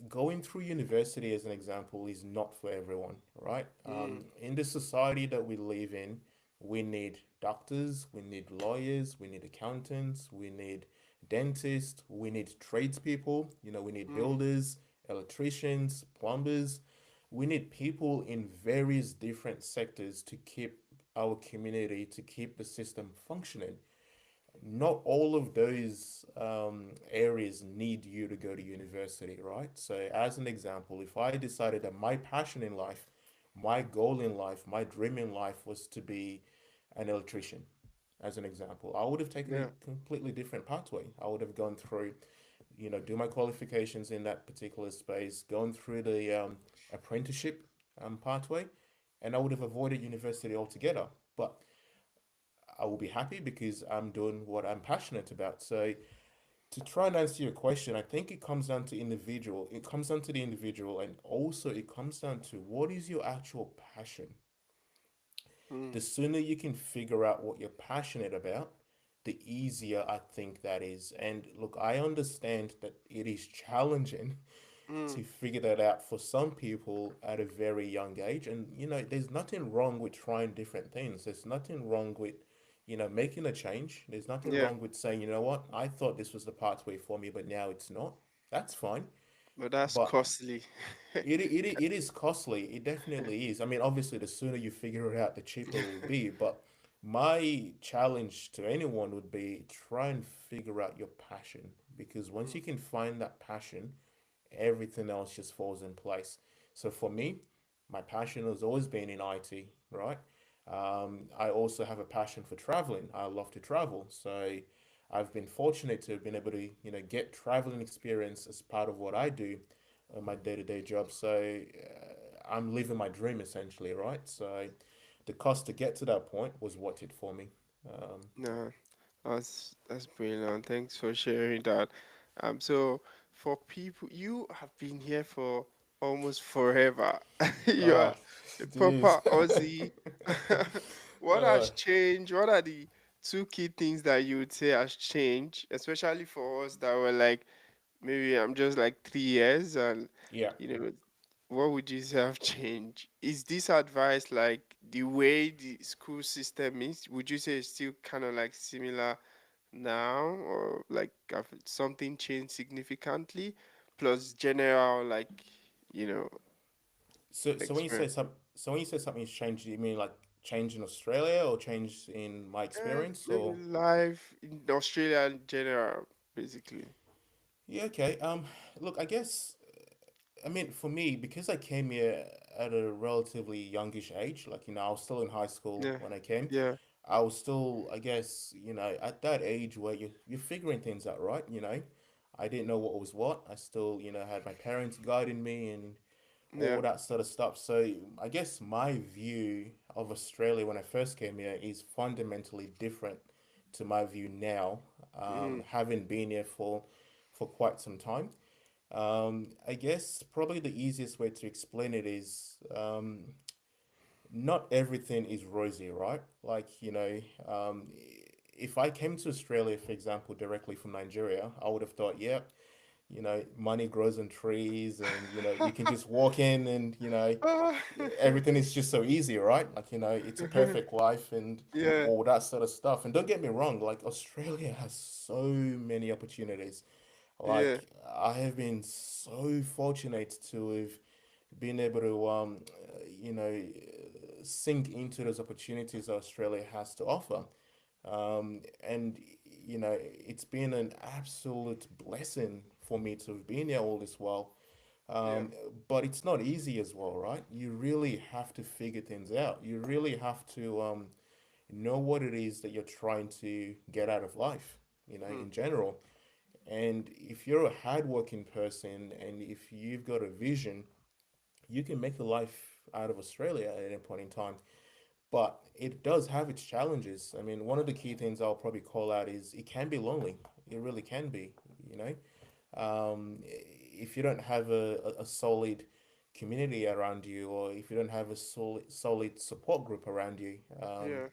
going through university, as an example, is not for everyone, right? mm, In the society that we live in, we need doctors, we need lawyers, we need accountants, we need dentists, we need tradespeople, we need mm, builders, electricians, plumbers. We need people in various different sectors to keep our community, to keep the system functioning. Not all of those areas need you to go to university, right? So, as an example, if I decided that my passion in life, my goal in life, my dream in life was to be an electrician, as an example, I would have taken a yeah, completely different pathway. I would have gone through, do my qualifications in that particular space, gone through the apprenticeship pathway, and I would have avoided university altogether. But I will be happy because I'm doing what I'm passionate about. So to try and answer your question, I think it comes down to individual. It comes down to the individual, and also it comes down to what is your actual passion. mm, The sooner you can figure out what you're passionate about, the easier I think that is. And look, I understand that it is challenging mm, to figure that out for some people at a very young age. And, there's nothing wrong with trying different things. There's nothing wrong with, making a change. There's nothing yeah, wrong with saying, you know what, I thought this was the pathway for me, but now it's not. That's fine. but that's But costly. it is costly. It definitely is. I mean, obviously, the sooner you figure it out, the cheaper it will be. But my challenge to anyone would be try and figure out your passion, because once Mm, you can find that passion, everything else just falls in place. So for me, my passion has always been in IT, right? I also have a passion for traveling. I love to travel. So I've been fortunate to have been able to, get traveling experience as part of what I do, my day-to-day job. So I'm living my dream essentially, right? So the cost to get to that point was worth it for me. no, that's brilliant. Thanks for sharing that. So for people, you have been here for almost forever. You Oh, are a jeez. proper Aussie. What Uh, has changed? What are the two key things that you would say has changed, especially for us that were like maybe I'm just like 3 years and yeah. you know what would you say have changed? Is this advice like the way the school system is? Would you say it's still kind of like similar now, or like have something changed significantly? Plus general like you know So when you say experience. something's changed, do you mean like change in Australia or change in my experience Maybe or? life in Australia in general, basically. Yeah, okay. Look, I guess I mean for me because I came here at a relatively youngish age, like I was still in high school Yeah, when I came. yeah, I was still, I guess, at that age where you're figuring things out, right? I didn't know what was what. I still, had my parents guiding me and yeah. all that sort of stuff. So I guess my view of Australia when I first came here is fundamentally different to my view now, Mm, having been here for quite some time. I guess probably the easiest way to explain it is not everything is rosy, right? Like, if I came to Australia, for example, directly from Nigeria, I would have thought, yeah, money grows on trees and, you can just walk in and, Ah, everything is just so easy, right? Like, it's a perfect life and yeah, all that sort of stuff. And don't get me wrong, like, Australia has so many opportunities. yeah, Like, I have been so fortunate to have been able to, sink into those opportunities that Australia has to offer. And it's been an absolute blessing for me to have been here all this while. yeah. Um, but it's not easy as well, right? You really have to figure things out. You really have to know what it is that you're trying to get out of life, Hmm, in general. And if you're a hardworking person and if you've got a vision, you can make a life out of Australia at any point in time. But it does have its challenges. I mean, one of the key things I'll probably call out is it can be lonely. It really can be, you know. If you don't have a solid community around you, or if you don't have a solid support group around you, yeah,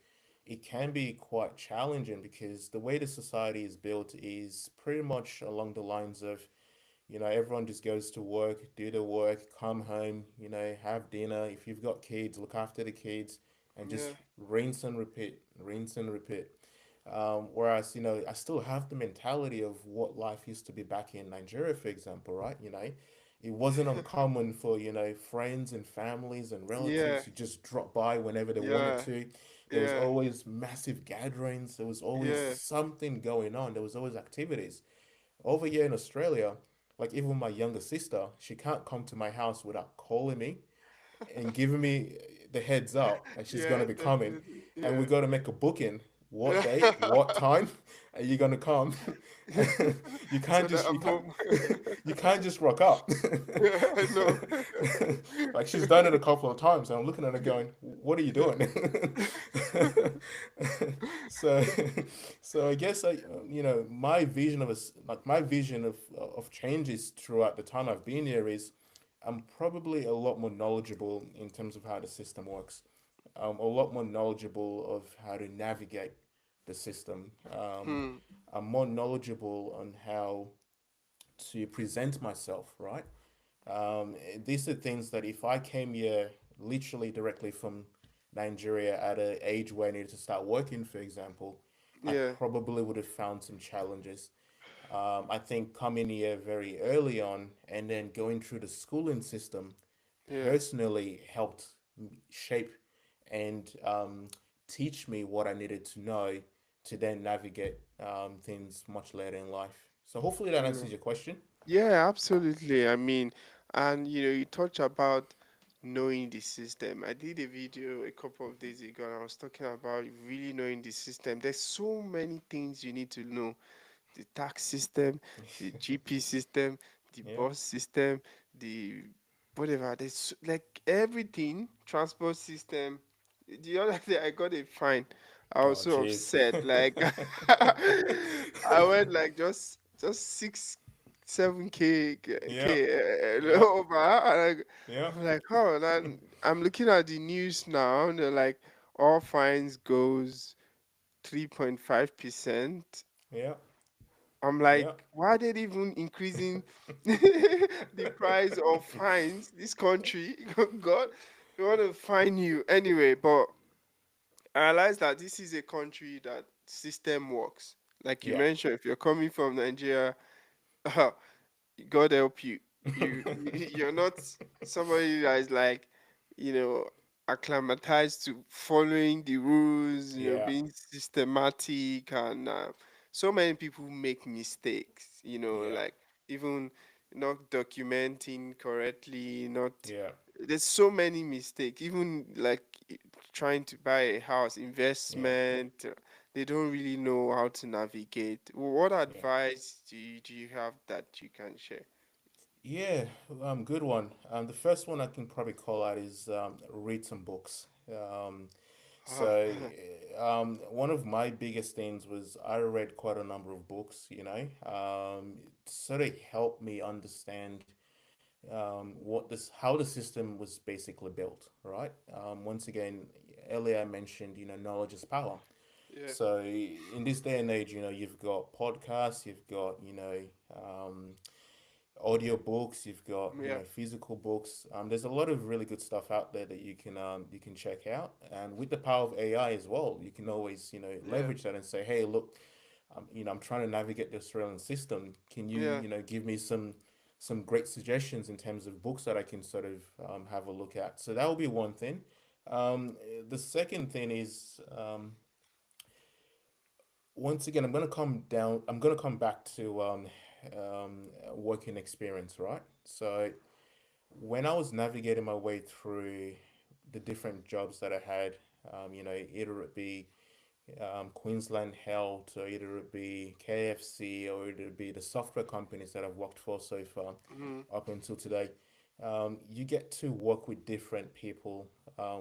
it can be quite challenging because the way the society is built is pretty much along the lines of everyone just goes to work, do the work, come home, have dinner. If you've got kids, look after the kids, and just yeah, rinse and repeat, rinse and repeat. Whereas, I still have the mentality of what life used to be back in Nigeria, for example, right? It wasn't uncommon for, friends and families and relatives yeah, to just drop by whenever they wanted yeah, to. There was yeah, always massive gatherings. There was always yeah. something going on. There was always activities. Over here in Australia, like even my younger sister, she can't come to my house without calling me and giving me the heads up that she's Yeah, gonna be coming, definitely. and we Yeah. got to make a booking. What date? What time are you gonna come? you can't So that just you I'm can't home. you can't just rock up. Yeah, I know. Like she's done it a couple of times, and I'm looking at her going, "What are you doing?" so, so I guess my vision of my vision of changes throughout the time I've been here is I'm probably a lot more knowledgeable in terms of how the system works. I'm a lot more knowledgeable of how to navigate the system. Hmm. I'm more knowledgeable on how to present myself, right? These are things that if I came here literally directly from Nigeria at an age where I needed to start working, for example, I Yeah, probably would have found some challenges. I think coming here very early on and then going through the schooling system yeah, personally helped shape and teach me what I needed to know to then navigate things much later in life. So hopefully that yeah. answers your question. Yeah, absolutely. I mean, and you touch about knowing the system. I did a video a couple of days ago and I was talking about really knowing the system. There's so many things you need to know. The tax system, the GP system, the Yeah. bus system, the whatever. There's like everything, transport system. The other day I got a fine. I was Oh, so jeez. upset. Like I went like just 6 7K Yeah. K Yeah. over and Yeah. I'm like, oh, then I'm looking at the news now and they're like all fines goes 3.5%. Yeah. I'm Yeah. like, why are they even increasing the price of fines? This country, God, they want to fine you anyway. But I realize that this is a country that system works. Like you Yeah. mentioned, if you're coming from Nigeria, God help you. You're not somebody that is like, you know, acclimatized to following the rules, Yeah. being systematic, and so many people make mistakes. Yeah. Like even not documenting correctly, not. Yeah. There's so many mistakes. Even like trying to buy a house, Yeah. investment. They don't really know how to navigate. What Yeah. advice do you have that you can share? Yeah, good one. The first one I can probably call out is read some books. Ah, So, one of my biggest things was I read quite a number of books, it sort of helped me understand how the system was basically built, right? Once again, earlier I mentioned, knowledge is power. yeah, So in this day and age, you've got podcasts, you've got, audiobooks, you've got, yeah, physical books. There's a lot of really good stuff out there that you can check out. And with the power of AI as well, you can always, yeah, leverage that and say, hey, look, I'm trying to navigate the Australian system. Can you, yeah. give me some great suggestions in terms of books that I can sort of have a look at? So that will be one thing. The second thing is, once again, I'm gonna come back to working experience, right? So when I was navigating my way through the different jobs that I had, either it be Queensland Health, or either it be KFC, or either it be the software companies that I've worked for so far Mm, up until today, you get to work with different people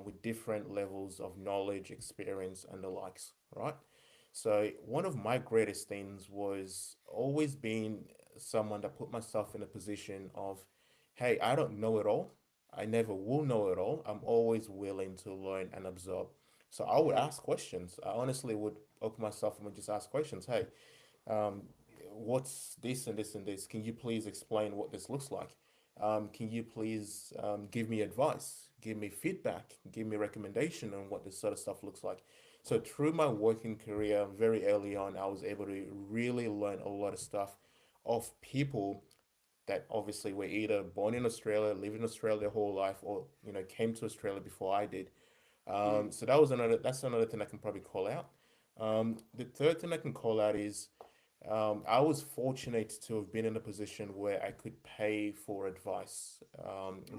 with different levels of knowledge, experience, and the likes, right? So one of my greatest things was always being someone that put myself in a position of, hey, I don't know it all. I never will know it all. I'm always willing to learn and absorb. So I would mm, ask questions. I honestly would open myself and would just ask questions. Hey, um, what's this and this and this? Can you please explain what this looks like? Can you please give me advice, give me feedback, give me recommendation on what this sort of stuff looks like? So through my working career, very early on, I was able to really learn a lot of stuff of people that obviously were either born in Australia, live in Australia their whole life, or came to Australia before I did. mm, So that's another thing I can probably call out. The third thing I can call out is I was fortunate to have been in a position where I could pay for advice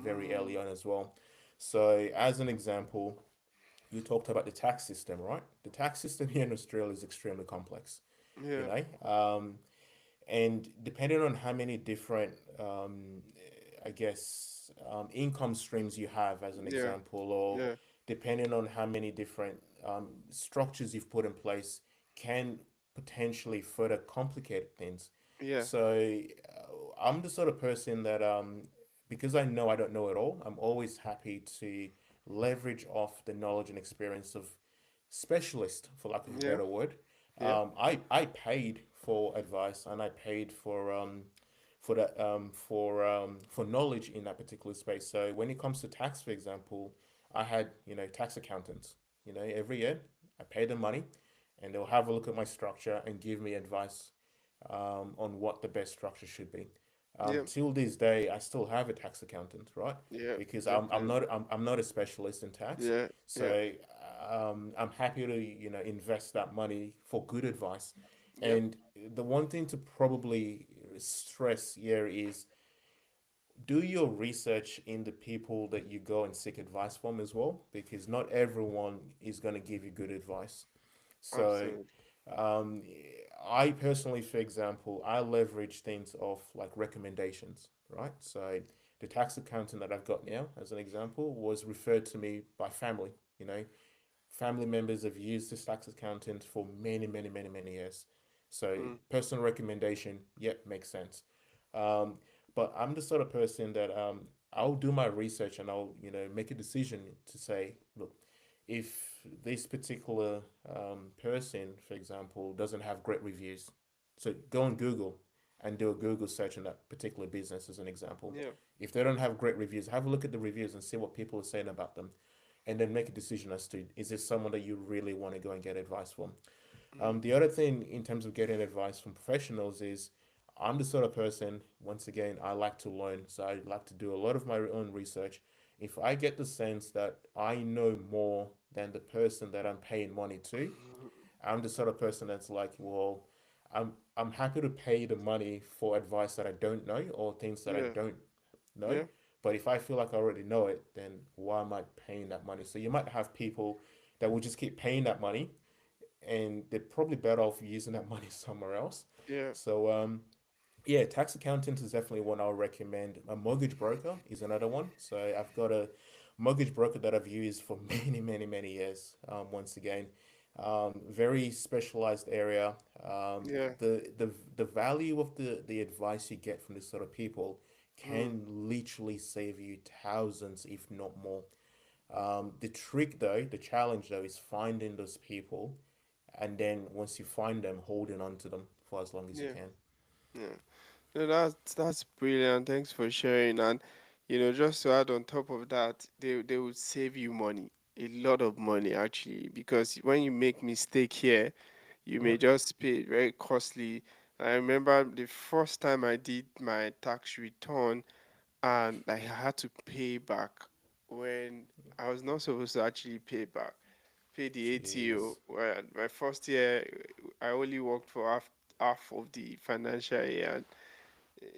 very early mm. on as well. So, as an example, you talked about the tax system, right? The tax system here in Australia is extremely complex, you Yeah, know, um, and depending on how many different, I guess, income streams you have, as an yeah, example, or yeah, depending on how many different structures you've put in place, can potentially further complicate things. yeah, So I'm the sort of person that, because I know I don't know it all, I'm always happy to leverage off the knowledge and experience of specialist, for lack of a yeah, better word. yeah, I paid for advice, and I paid for knowledge in that particular space. So when it comes to tax, for example, I had tax accountants. Every year I pay them money, and they'll have a look at my structure and give me advice on what the best structure should be. yeah, Till this day, I still have a tax accountant, right? yeah, Because definitely. I'm not a specialist in tax, Yeah, yeah, so I'm happy to invest that money for good advice. yep, And the one thing to probably stress here is do your research in the people that you go and seek advice from as well, because not everyone is going to give you good advice. So, absolutely. um, I personally, for example, I leverage things of like recommendations, right? So, the tax accountant that I've got now, as an example, was referred to me by family. You know, family members have used this tax accountant for many, many, many, many years. So, Mm, personal recommendation, yep, makes sense. Um, but I'm the sort of person that I'll do my research and I'll make a decision to say, look, if this particular person, for example, doesn't have great reviews, so go on Google and do a Google search on that particular business as an example. Yeah. If they don't have great reviews, have a look at the reviews and see what people are saying about them, and then make a decision as to is this someone that you really want to go and get advice from. Mm. The other thing in terms of getting advice from professionals is I'm the sort of person, once again, I like to learn. So I like to do a lot of my own research. If I get the sense that I know more than the person that I'm paying money to, I'm the sort of person that's like, well, I'm happy to pay the money for advice that I don't know or things that I Yeah. don't know. Yeah. But if I feel like I already know it, then why am I paying that money? So you might have people that will just keep paying that money and they're probably better off using that money somewhere else. Yeah. So yeah, tax accountant is definitely one I'll recommend. A mortgage broker is another one. So I've got a mortgage broker that I've used for many years. Once again, very specialized area. Um, Yeah. the value of the advice you get from this sort of people Mm. can literally save you thousands, if not more. The trick though, the challenge though, is finding those people, and then once you find them, holding on to them for as long as you Yeah. can. Yeah. No, that's brilliant. Thanks for sharing. And just to add on top of that, they would save you money, a lot of money actually, because when you make mistake here, you may Yep. just pay very costly. I remember the first time I did my tax return, and I had to pay back when I was not supposed to actually pay the ATO. Jeez. Well, my first year, I only worked for half of the financial year, and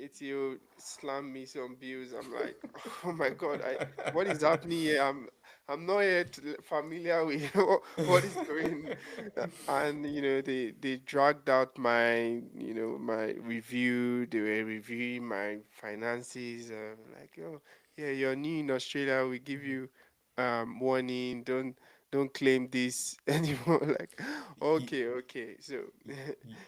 ATO slammed me some bills. I'm like, oh my god, what is happening here? I'm not yet familiar with what is going. And they dragged out my my review. They were reviewing my finances. Like, oh yeah, you're new in Australia. We give you warning. Don't claim this anymore. Like, you, okay. So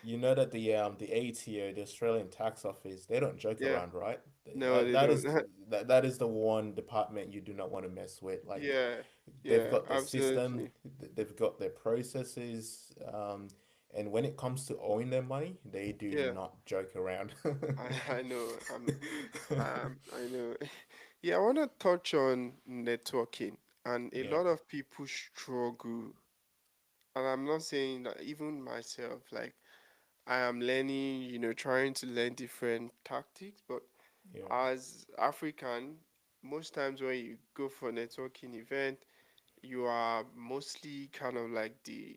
you know that the ATO, the Australian Tax Office, they don't joke yeah, around, right? no, That they that don't. is that is the one department you do not want to mess with. Like Yeah, they've yeah, got their system, absolutely. they've got their processes, and when it comes to owing their money, they do Yeah, not joke around. I know. I know. Yeah, I want to touch on networking, and a Yeah, lot of people struggle. And I'm not saying that even myself, like I am learning, trying to learn different tactics, but yeah, as African, most times when you go for a networking event, you are mostly kind of like the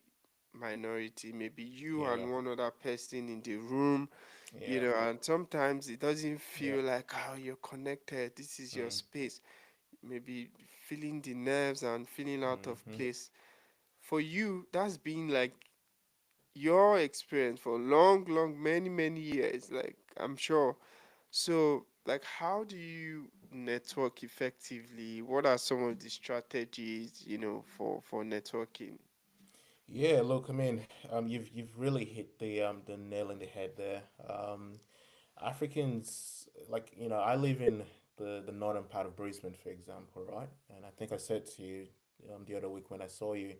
minority, maybe you yeah, and one other person in the room, yeah, and sometimes it doesn't yeah. feel like how you're connected. This is your Mm, space. Maybe feeling the nerves and feeling out of mm-hmm. place. For you, that's been like your experience for long, many years, like I'm sure. So, like, how do you network effectively? What are some of the strategies, for networking? Yeah, look, I mean, you've really hit the nail in the head there. Africans, like, I live in the northern part of Brisbane, for example, right? And I think I said to you the other week when I saw you,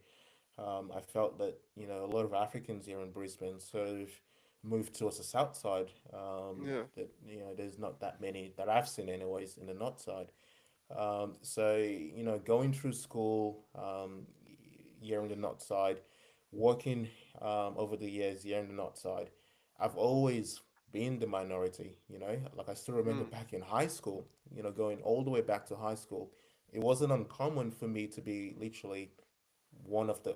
I felt that, a lot of Africans here in Brisbane sort of moved towards the south side. Yeah. That, there's not that many that I've seen anyways in the north side. So, going through school, here on the north side, working over the years here on the north side, I've always been the minority, Like I still remember Mm, back in high school, going all the way back to high school, it wasn't uncommon for me to be literally one of the,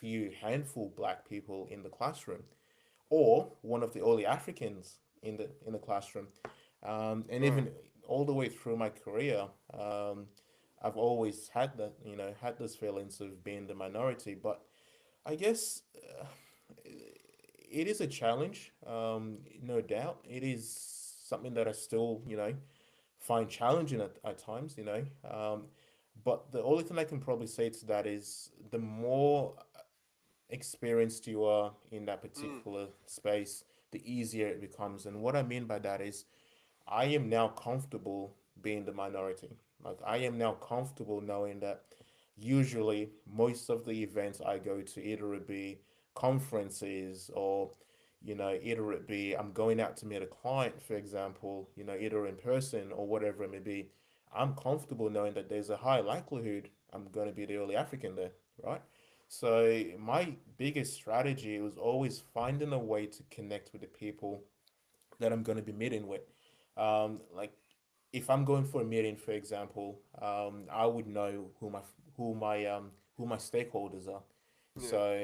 few handful black people in the classroom or one of the only Africans in the classroom. And wow. even all the way through my career, I've always had that, had those feelings of being the minority. But I guess it is a challenge, no doubt. It is something that I still, find challenging at times, but the only thing I can probably say to that is the more experienced you are in that Mm, particular space, the easier it becomes. And what I mean by that is, I am now comfortable being the minority. Like, I am now comfortable knowing that, usually most of the events I go to, either it be conferences or, either it be I'm going out to meet a client, for example, either in person or whatever it may be, I'm comfortable knowing that there's a high likelihood I'm going to be the only African there, right? So my biggest strategy was always finding a way to connect with the people that I'm going to be meeting with. Like if I'm going for a meeting, for example, I would know who my stakeholders are. Yeah, So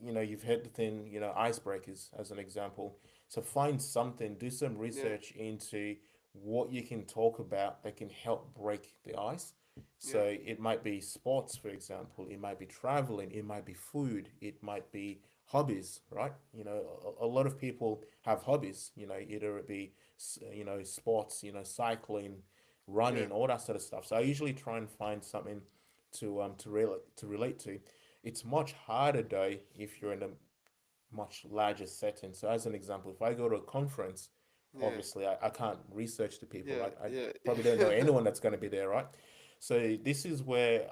you've heard the thing, icebreakers as an example. So find something, do some yeah, research into what you can talk about that can help break the ice. So yeah, it might be sports, for example. It might be traveling. It might be food. It might be hobbies, right? A lot of people have hobbies. Either it be sports, cycling, yeah, running, all that sort of stuff. So I usually try and find something to relate to. It's much harder though if you're in a much larger setting. So as an example, if I go to a conference, yeah, obviously I can't research the people, yeah, right? I yeah, probably don't know anyone that's going to be there, right? So this is where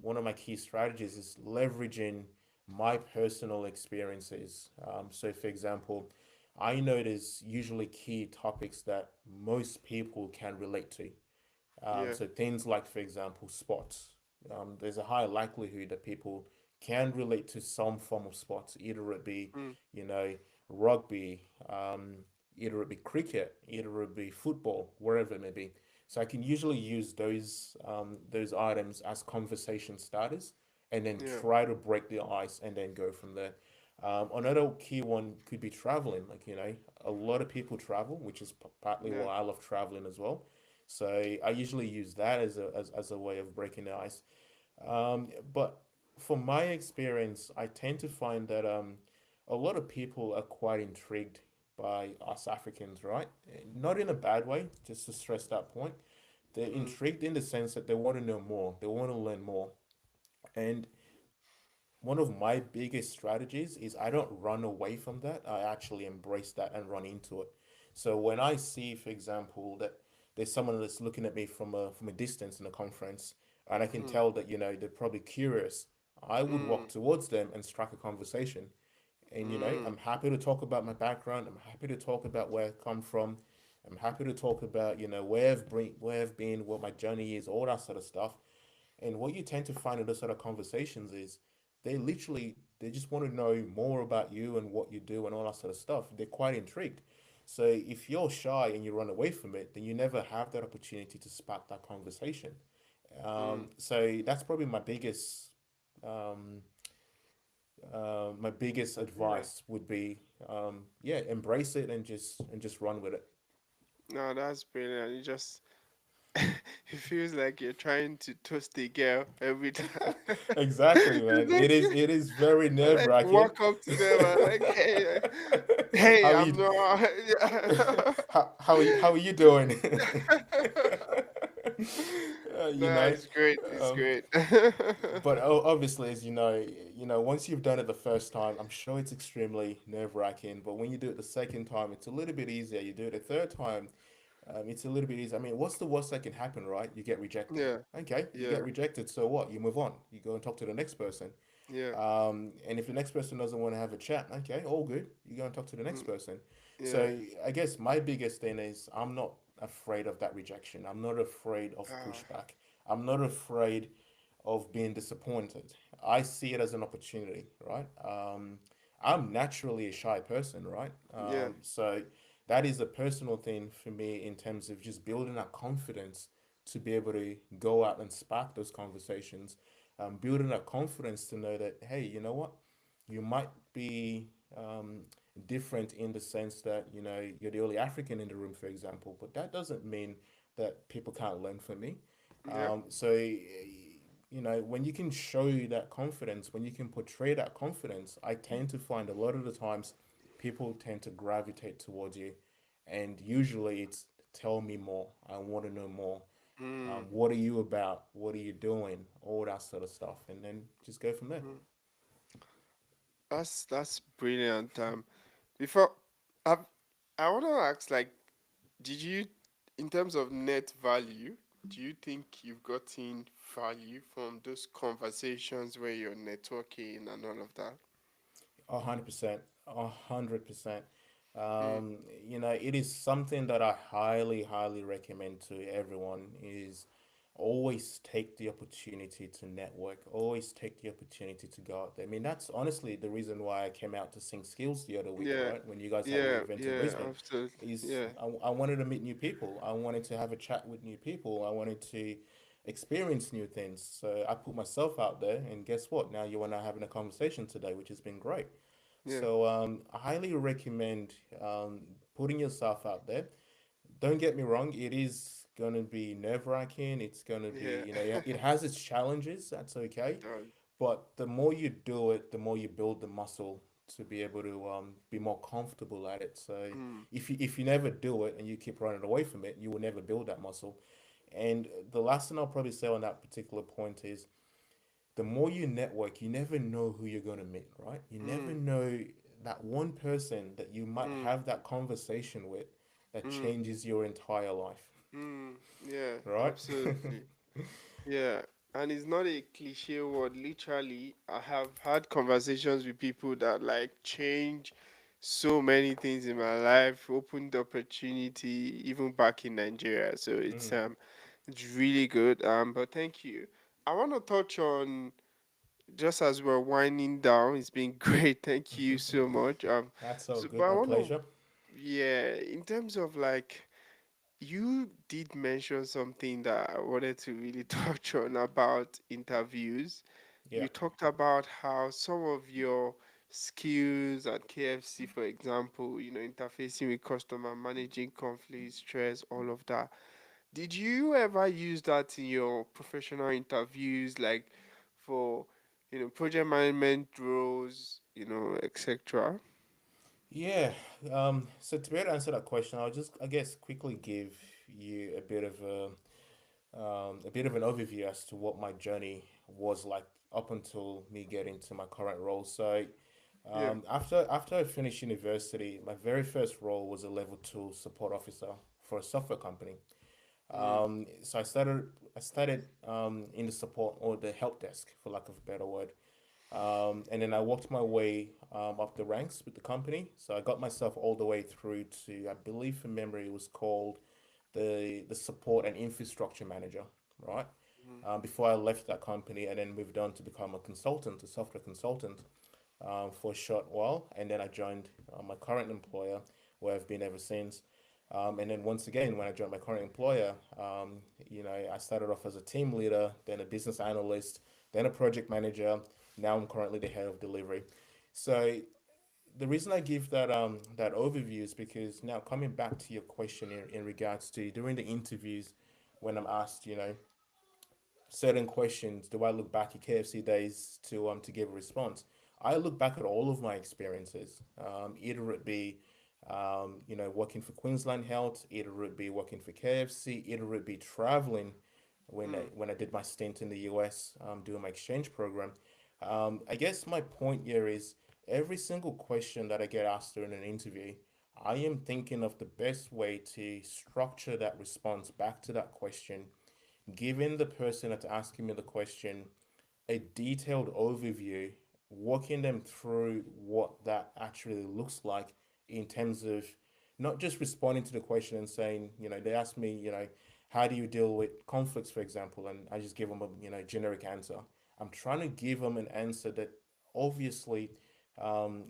one of my key strategies is leveraging my personal experiences. So for example, I know there's usually key topics that most people can relate to. yeah, So things like, for example, sports. There's a high likelihood that people can relate to some form of sports, either it be, mm, you know, rugby, either it be cricket, either it be football, wherever it may be. So I can usually use those items as conversation starters, and then yeah, try to break the ice, and then go from there. Another key one could be traveling. Like, a lot of people travel, which is partly yeah, why I love traveling as well. So I usually use that as a way of breaking the ice. But from my experience, I tend to find that a lot of people are quite intrigued by us Africans, right? Not in a bad way, just to stress that point. They're mm, intrigued in the sense that they want to know more, they want to learn more. And one of my biggest strategies is I don't run away from that. I actually embrace that and run into it. So when I see, for example, that there's someone that's looking at me from a distance in a conference, and I can mm, tell that they're probably curious, I would walk mm, towards them and strike a conversation. And mm, I'm happy to talk about my background. I'm happy to talk about where I come from. I'm happy to talk about where I've been, what my journey is, all that sort of stuff. And what you tend to find in those sort of conversations is they just want to know more about you and what you do and all that sort of stuff. They're quite intrigued. So if you're shy and you run away from it, then you never have that opportunity to spark that conversation. mm, So that's probably um, my biggest yeah. advice would be, yeah, embrace it and just run with it. No, that's brilliant. You just it feels like you're trying to toast a girl every time. Exactly, man. It's It like, is it is very like nerve-wracking. walk up to them and like, hey, hey, How are I'm you? not. Yeah. how are you doing? No, it's great. It's um, great. but obviously, as once you've done it the first time, I'm sure it's extremely nerve-wracking. But when you do it the second time, it's a little bit easier. You do it the third time, it's a little bit easier. I mean, what's the worst that can happen, right? You get rejected. Yeah, Okay, you yeah, get rejected, so what? You move on. You go and talk to the next person. yeah, And if the next person doesn't want to have a chat, okay, all good. You go and talk to the next mm, person. yeah. So I guess my biggest thing is I'm not afraid of that rejection. I'm not afraid of Ah, pushback. I'm not afraid of being disappointed. I see it as an opportunity, right? I'm naturally a shy person, right? yeah, So that is a personal thing for me in terms of just building that confidence to be able to go out and spark those conversations, building that confidence to know that, hey, you know what, you might be different in the sense that you're the only African in the room, for example, but that doesn't mean that people can't learn from me. yeah, So when you can show that confidence, when you can portray that confidence, I tend to find a lot of the times people tend to gravitate towards you, and usually it's tell me more. I want to know more. mm, What are you about? What are you doing? All that sort of stuff, and then just go from there. mm. That's brilliant. Before, I've, I want to ask, like, did you, in terms of net value? Do you think you've gotten value from those conversations where you're networking and all of that? 100%, 100%. Mm, It is something that I highly, highly recommend to everyone is always take the opportunity to network, always take the opportunity to go out there. I mean, that's honestly the reason why I came out to Sing Skills the other week, yeah, right? When you guys had your yeah, event in yeah, Brisbane, absolutely. is Yeah, I wanted to meet new people. I wanted to have a chat with new people. I wanted to experience new things. So I put myself out there, and guess what? Now you and I having a conversation today, which has been great. yeah, So I highly recommend putting yourself out there. Don't get me wrong, it is going to be nerve wracking. It's going to be, yeah. it has its challenges. That's okay. It does. But the more you do it, the more you build the muscle to be able to be more comfortable at it. So Mm, if you never do it and you keep running away from it, you will never build that muscle. And the last thing I'll probably say on that particular point is the more you network, you never know who you're going to meet, right? You never mm, know that one person that you might mm, have that conversation with that mm, changes your entire life, mm. Yeah, right? absolutely. Yeah, and it's not a cliche word. Literally, I have had conversations with people that like change so many things in my life, opened opportunity even back in Nigeria. So Mm, it's really good. But thank you. I want to touch on just as we're winding down. It's been great. Thank you so much. that's all So but good. I My want to, pleasure. yeah, in terms of like you did mention something that I wanted to really touch on about interviews. Yeah. You talked about how some of your skills at KFC, for example, interfacing with customer, managing conflict, stress, all of that. Did you ever use that in your professional interviews, like for, project management roles, etc.? Yeah. So to be able to answer that question, I'll just, I guess, quickly give you a bit of an overview as to what my journey was like up until me getting to my current role. So, Yeah. after I finished university, my very first role was a level two support officer for a software company. Mm, So I started in the support or the help desk, for lack of a better word. And then I worked my way up the ranks with the company. So I got myself all the way through to, I believe from memory, it was called the support and infrastructure manager, right? mm, Before I left that company and then moved on to become a consultant, a software consultant, for a short while. And then I joined my current employer, where I've been ever since. And then once again, when I joined my current employer, I started off as a team leader, then a business analyst, then a project manager. Now I'm currently the head of delivery. So the reason I give that overview is because now coming back to your question in regards to during the interviews, when I'm asked, certain questions, do I look back at KFC days to give a response? I look back at all of my experiences. Either it be working for Queensland Health, either it be working for KFC, either it be traveling when I, mm, when I did my stint in the US, doing my exchange program. I guess my point here is every single question that I get asked during an interview, I am thinking of the best way to structure that response back to that question, giving the person that's asking me the question a detailed overview, walking them through what that actually looks like in terms of not just responding to the question and saying, they ask me, how do you deal with conflicts, for example, and I just give them a, generic answer. I'm trying to give them an answer that obviously um,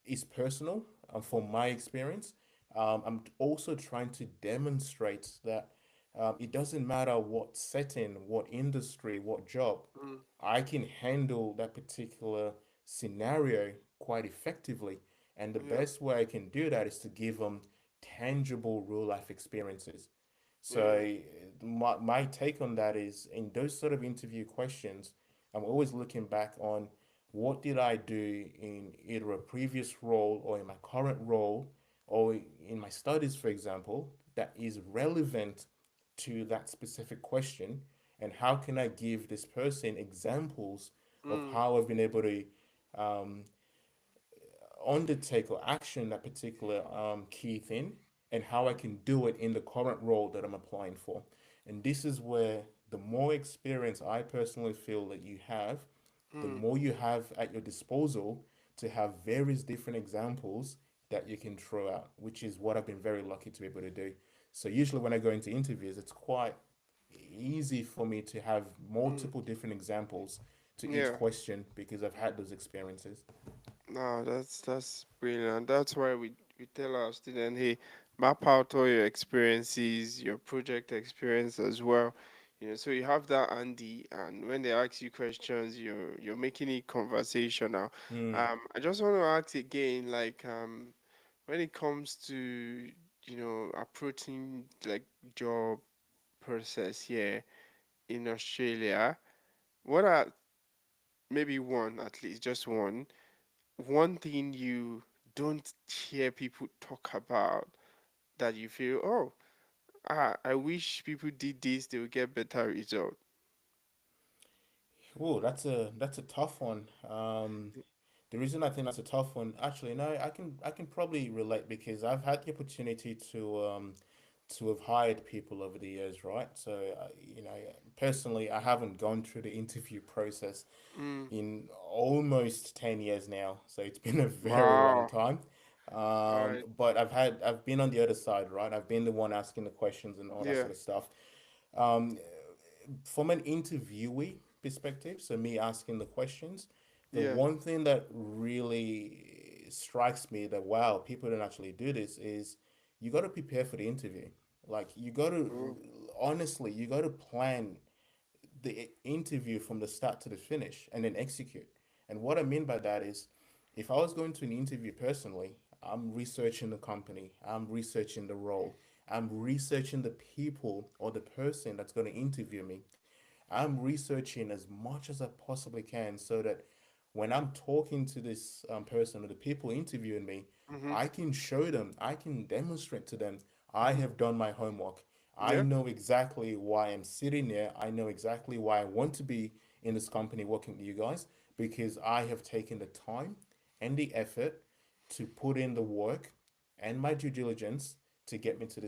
is personal from my experience. I'm also trying to demonstrate that it doesn't matter what setting, what industry, what job, mm, I can handle that particular scenario quite effectively. And the yeah, best way I can do that is to give them tangible real life experiences. yeah. So my take on that is in those sort of interview questions, I'm always looking back on what did I do in either a previous role or in my current role or in my studies, for example, that is relevant to that specific question, and how can I give this person examples of Mm, how I've been able to um, undertake or action that particular key thing, and how I can do it in the current role that I'm applying for. And this is where the more experience I personally feel that you have, the Mm, more you have at your disposal to have various different examples that you can throw out, which is what I've been very lucky to be able to do. So usually when I go into interviews, it's quite easy for me to have mm. multiple different examples to each Yeah. question because I've had those experiences. No, that's brilliant. That's why we tell our students, hey, map out all your experiences, your project experience as well. So you have that handy, and when they ask you questions, you're making it conversational. Mm. I just want to ask again, like, when it comes to approaching like job process here in Australia, what are maybe one, at least just one thing you don't hear people talk about that you feel, oh, I wish people did this, they would get better result. Oh, that's a tough one. The reason I think that's a tough one, actually, no, I can probably relate because I've had the opportunity to have hired people over the years, right? So, personally, I haven't gone through the interview process Mm, in almost 10 years now, so it's been a very long wow. time. Right. But I've been on the other side, right? I've been the one asking the questions and all that Yeah. sort of stuff. Um, from an interviewee perspective, so me asking the questions, the Yeah. one thing that really strikes me that wow, people don't actually do this is you got to prepare for the interview. Like you got to Oh. honestly, you got to plan the interview from the start to the finish and then execute. And what I mean by that is if I was going to an interview personally, I'm researching the company, I'm researching the role, I'm researching the people or the person that's going to interview me. I'm researching as much as I possibly can so that when I'm talking to this person or the people interviewing me, Mm-hmm. I can show them, I can demonstrate to them, I Mm-hmm. have done my homework. I Yeah. know exactly why I'm sitting there. I know exactly why I want to be in this company working with you guys because I have taken the time and the effort to put in the work and my due diligence to get me to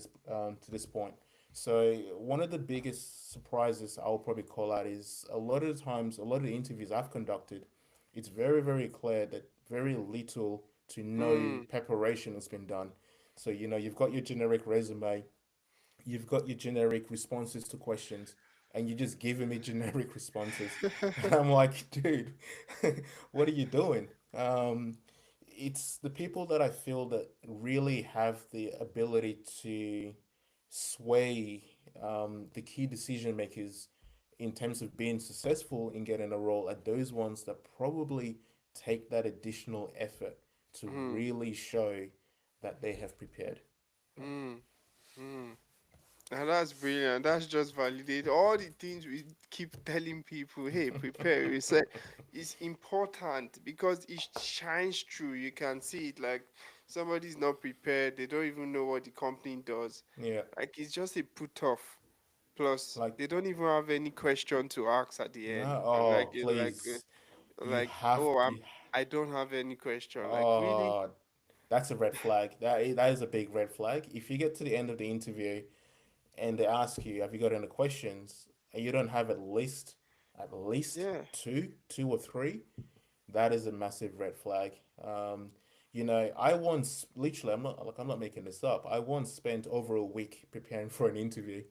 this point. So one of the biggest surprises I'll probably call out is a lot of the times, a lot of the interviews I've conducted, it's very, very clear that very little to no Mm. preparation has been done. So, you've got your generic resume, you've got your generic responses to questions, and you're just giving me generic responses. And I'm like, dude, what are you doing? It's the people that I feel that really have the ability to sway the key decision makers in terms of being successful in getting a role are those ones that probably take that additional effort to Mm. really show that they have prepared. Mm. Mm. And that's brilliant. That's just validate all the things we keep telling people. Hey, prepare. We say it's important because it shines through. You can see it. Like somebody's not prepared. They don't even know what the company does. Yeah, Like it's just a put off. Plus, like they don't even have any question to ask at the end. no, And oh please, you have oh, you. I don't have any question. Like really? Oh, that's a red flag. That is a big red flag. If you get to the end of the interview and they ask you, "Have you got any questions?" and you don't have at least Yeah. two or three, that is a massive red flag. I once literally, I'm not making this up. I once spent over a week preparing for an interview.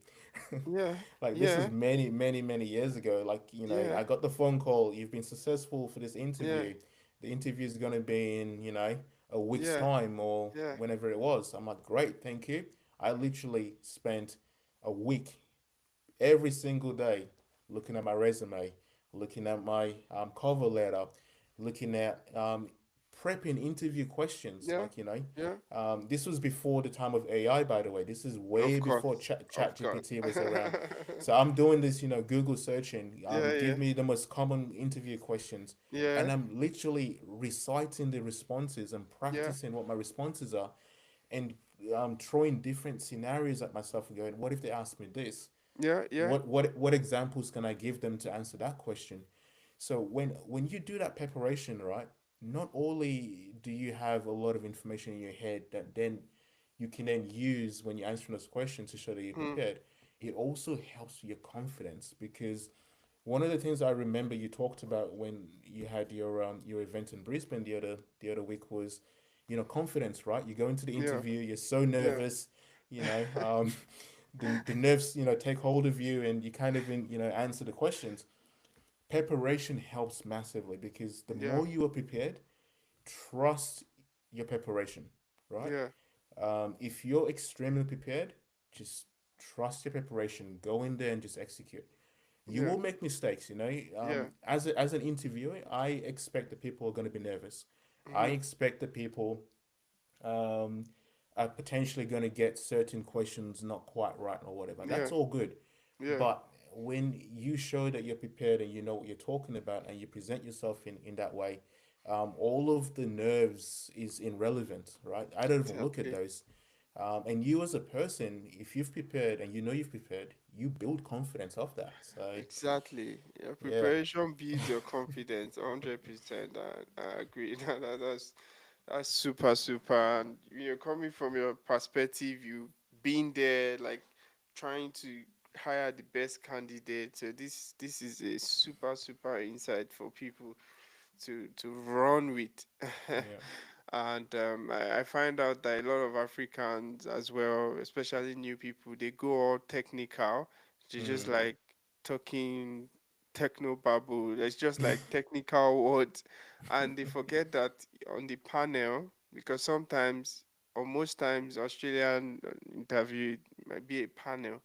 Yeah. Like this is Yeah. many, many, many years ago. Like, Yeah. I got the phone call, you've been successful for this Yeah. interview. The interview is gonna be in, a week's Yeah. time or Yeah. whenever it was. I'm like, great, thank you. I literally spent a week every single day looking at my resume, looking at my cover letter, looking at prepping interview questions. Yeah. Like, Yeah. this was before the time of AI, by the way. This is way Of before course. Chat Of course. GPT was around. So I'm doing this, Google searching. Yeah. Yeah. Give me the most common interview questions. And Yeah. I'm literally reciting the responses and Yeah. practicing what my responses are and throwing different scenarios at myself and going, what if they ask me this? Yeah. Yeah. What examples can I give them to answer that question? So when you do that preparation, right, not only do you have a lot of information in your head that then you can then use when you're answering those questions to show that you're Hmm. prepared, it also helps your confidence because one of the things I remember you talked about when you had your event in Brisbane the other week was, confidence, right? You go into the Yeah, interview, you're so yeah, nervous, the nerves, take hold of you, and you can't even, answer the questions. Preparation helps massively because the yeah, more you are prepared, trust your preparation, right? yeah, If you're extremely prepared, just trust your preparation. Go in there and just execute. You yeah, will make mistakes, yeah. as an interviewer, I expect that people are going to be nervous. I Mm-hmm. expect that people um, are potentially going to get certain questions not quite right or whatever. Yeah, That's all good. yeah, But when you show that you're prepared and you know what you're talking about and you present yourself in that way, all of the nerves is irrelevant, right? I don't even look at exactly. those. And you as a person, if you've prepared and you know you've prepared, you build confidence off that. So, Exactly. Your yeah, preparation builds your confidence. 100%. I agree. That's super, super. And coming from your perspective, you been there, like trying to hire the best candidate. So this is a super, super insight for people to run with. yeah, And I find out that a lot of Africans as well, especially new people, they go all technical. They just mm, like talking techno babble. It's just like technical words, and they forget that on the panel, because sometimes or most times Australian interview might be a panel.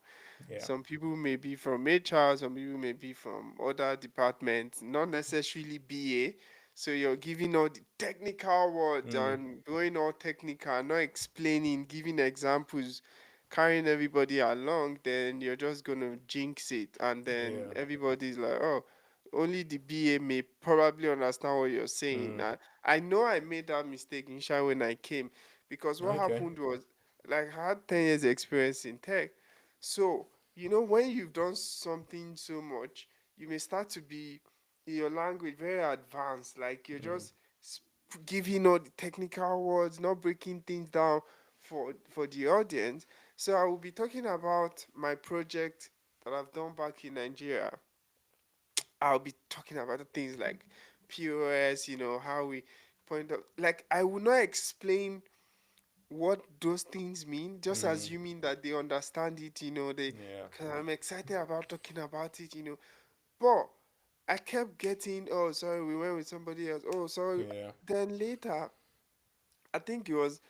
yeah, Some people may be from HR, some people may be from other departments, not necessarily BA. So you're giving all the technical words mm, and going all technical, not explaining, giving examples, carrying everybody along, then you're just gonna jinx it. And then yeah, everybody's like, oh, only the BA may probably understand what you're saying. mm, I know I made that mistake initially when I came, because what okay, happened was, like, I had 10 years experience in tech. So, when you've done something so much, you may start to be in your language very advanced. Like you're mm, just giving all the technical words, not breaking things down for the audience. So I will be talking about my project that I've done back in Nigeria. I'll be talking about the things like POS, how we point out. Like I will not explain what those things mean, just mm, assuming that they understand it, yeah, because I'm excited about talking about it. But I kept getting, oh, sorry, we went with somebody else. Oh, sorry. yeah, Then later, I think it was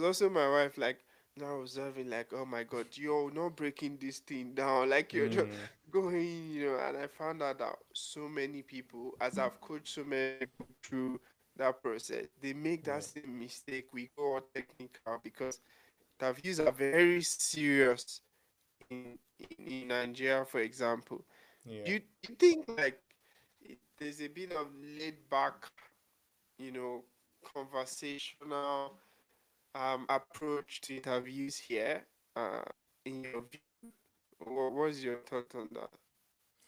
also my wife, like, now observing, like, oh my God, you're not breaking this thing down. Like, you're just mm, going, and I found out that so many people, as I've coached so many people through that process, they make that yeah, same mistake. We go all technical because interviews are very serious in Nigeria, for example. yeah. You think like there's a bit of laid back, conversational approach to interviews here, uh, in your view? What's your thought on that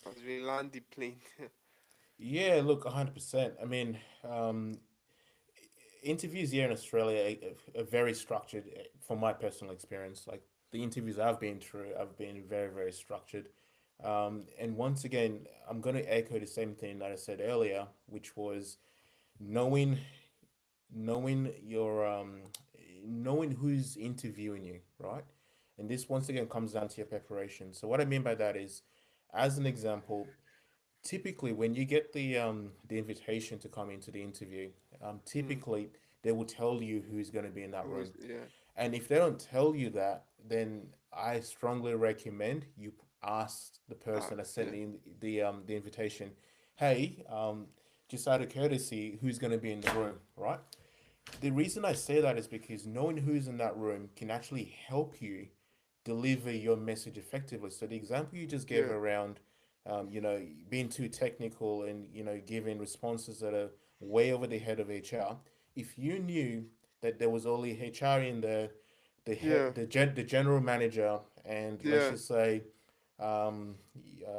as we land the plane? Yeah, look, 100%. I mean, um, interviews here in Australia are very structured from my personal experience. Like the interviews I've been through, I've been very, very structured. And once again, I'm going to echo the same thing that I said earlier, which was knowing knowing your knowing who's interviewing you, right? And this once again comes down to your preparation. So what I mean by that is, as an example, typically when you get the invitation to come into the interview, Hmm. typically they will tell you who's going to be in that Who room. was, yeah. And if they don't tell you that, then I strongly recommend you ask the person that sent Yeah. the invitation, hey, just out of courtesy, who's going to be in the room, right? The reason I say that is because knowing who's in that room can actually help you deliver your message effectively. So the example you just gave Yeah. around, being too technical and giving responses that are way over the head of HR. If you knew that there was only HR in there, Yeah. the general manager, and let's Yeah. just say um,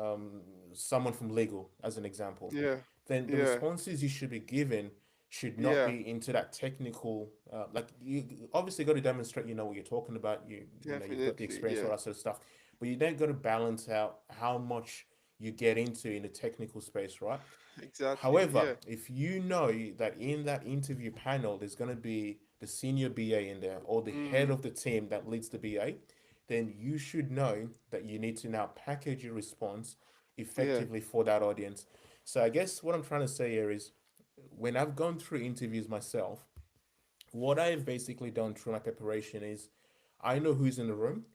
um, someone from legal, as an example, Yeah. then the Yeah. responses you should be given should not Yeah. be into that technical. Like you obviously got to demonstrate you know what you're talking about. You've got the Definitely. experience, all Yeah. that sort of stuff. but you don't got to balance out how much you get into in the technical space, right? Exactly. However, Yeah. if you know that in that interview panel there's going to be the senior BA in there or the head Mm. of the team that leads the BA, then you should know that you need to now package your response Yeah. effectively for that audience. So I guess what I'm trying to say here is when I've gone through interviews myself, what I've basically done through my preparation is I know who's in the room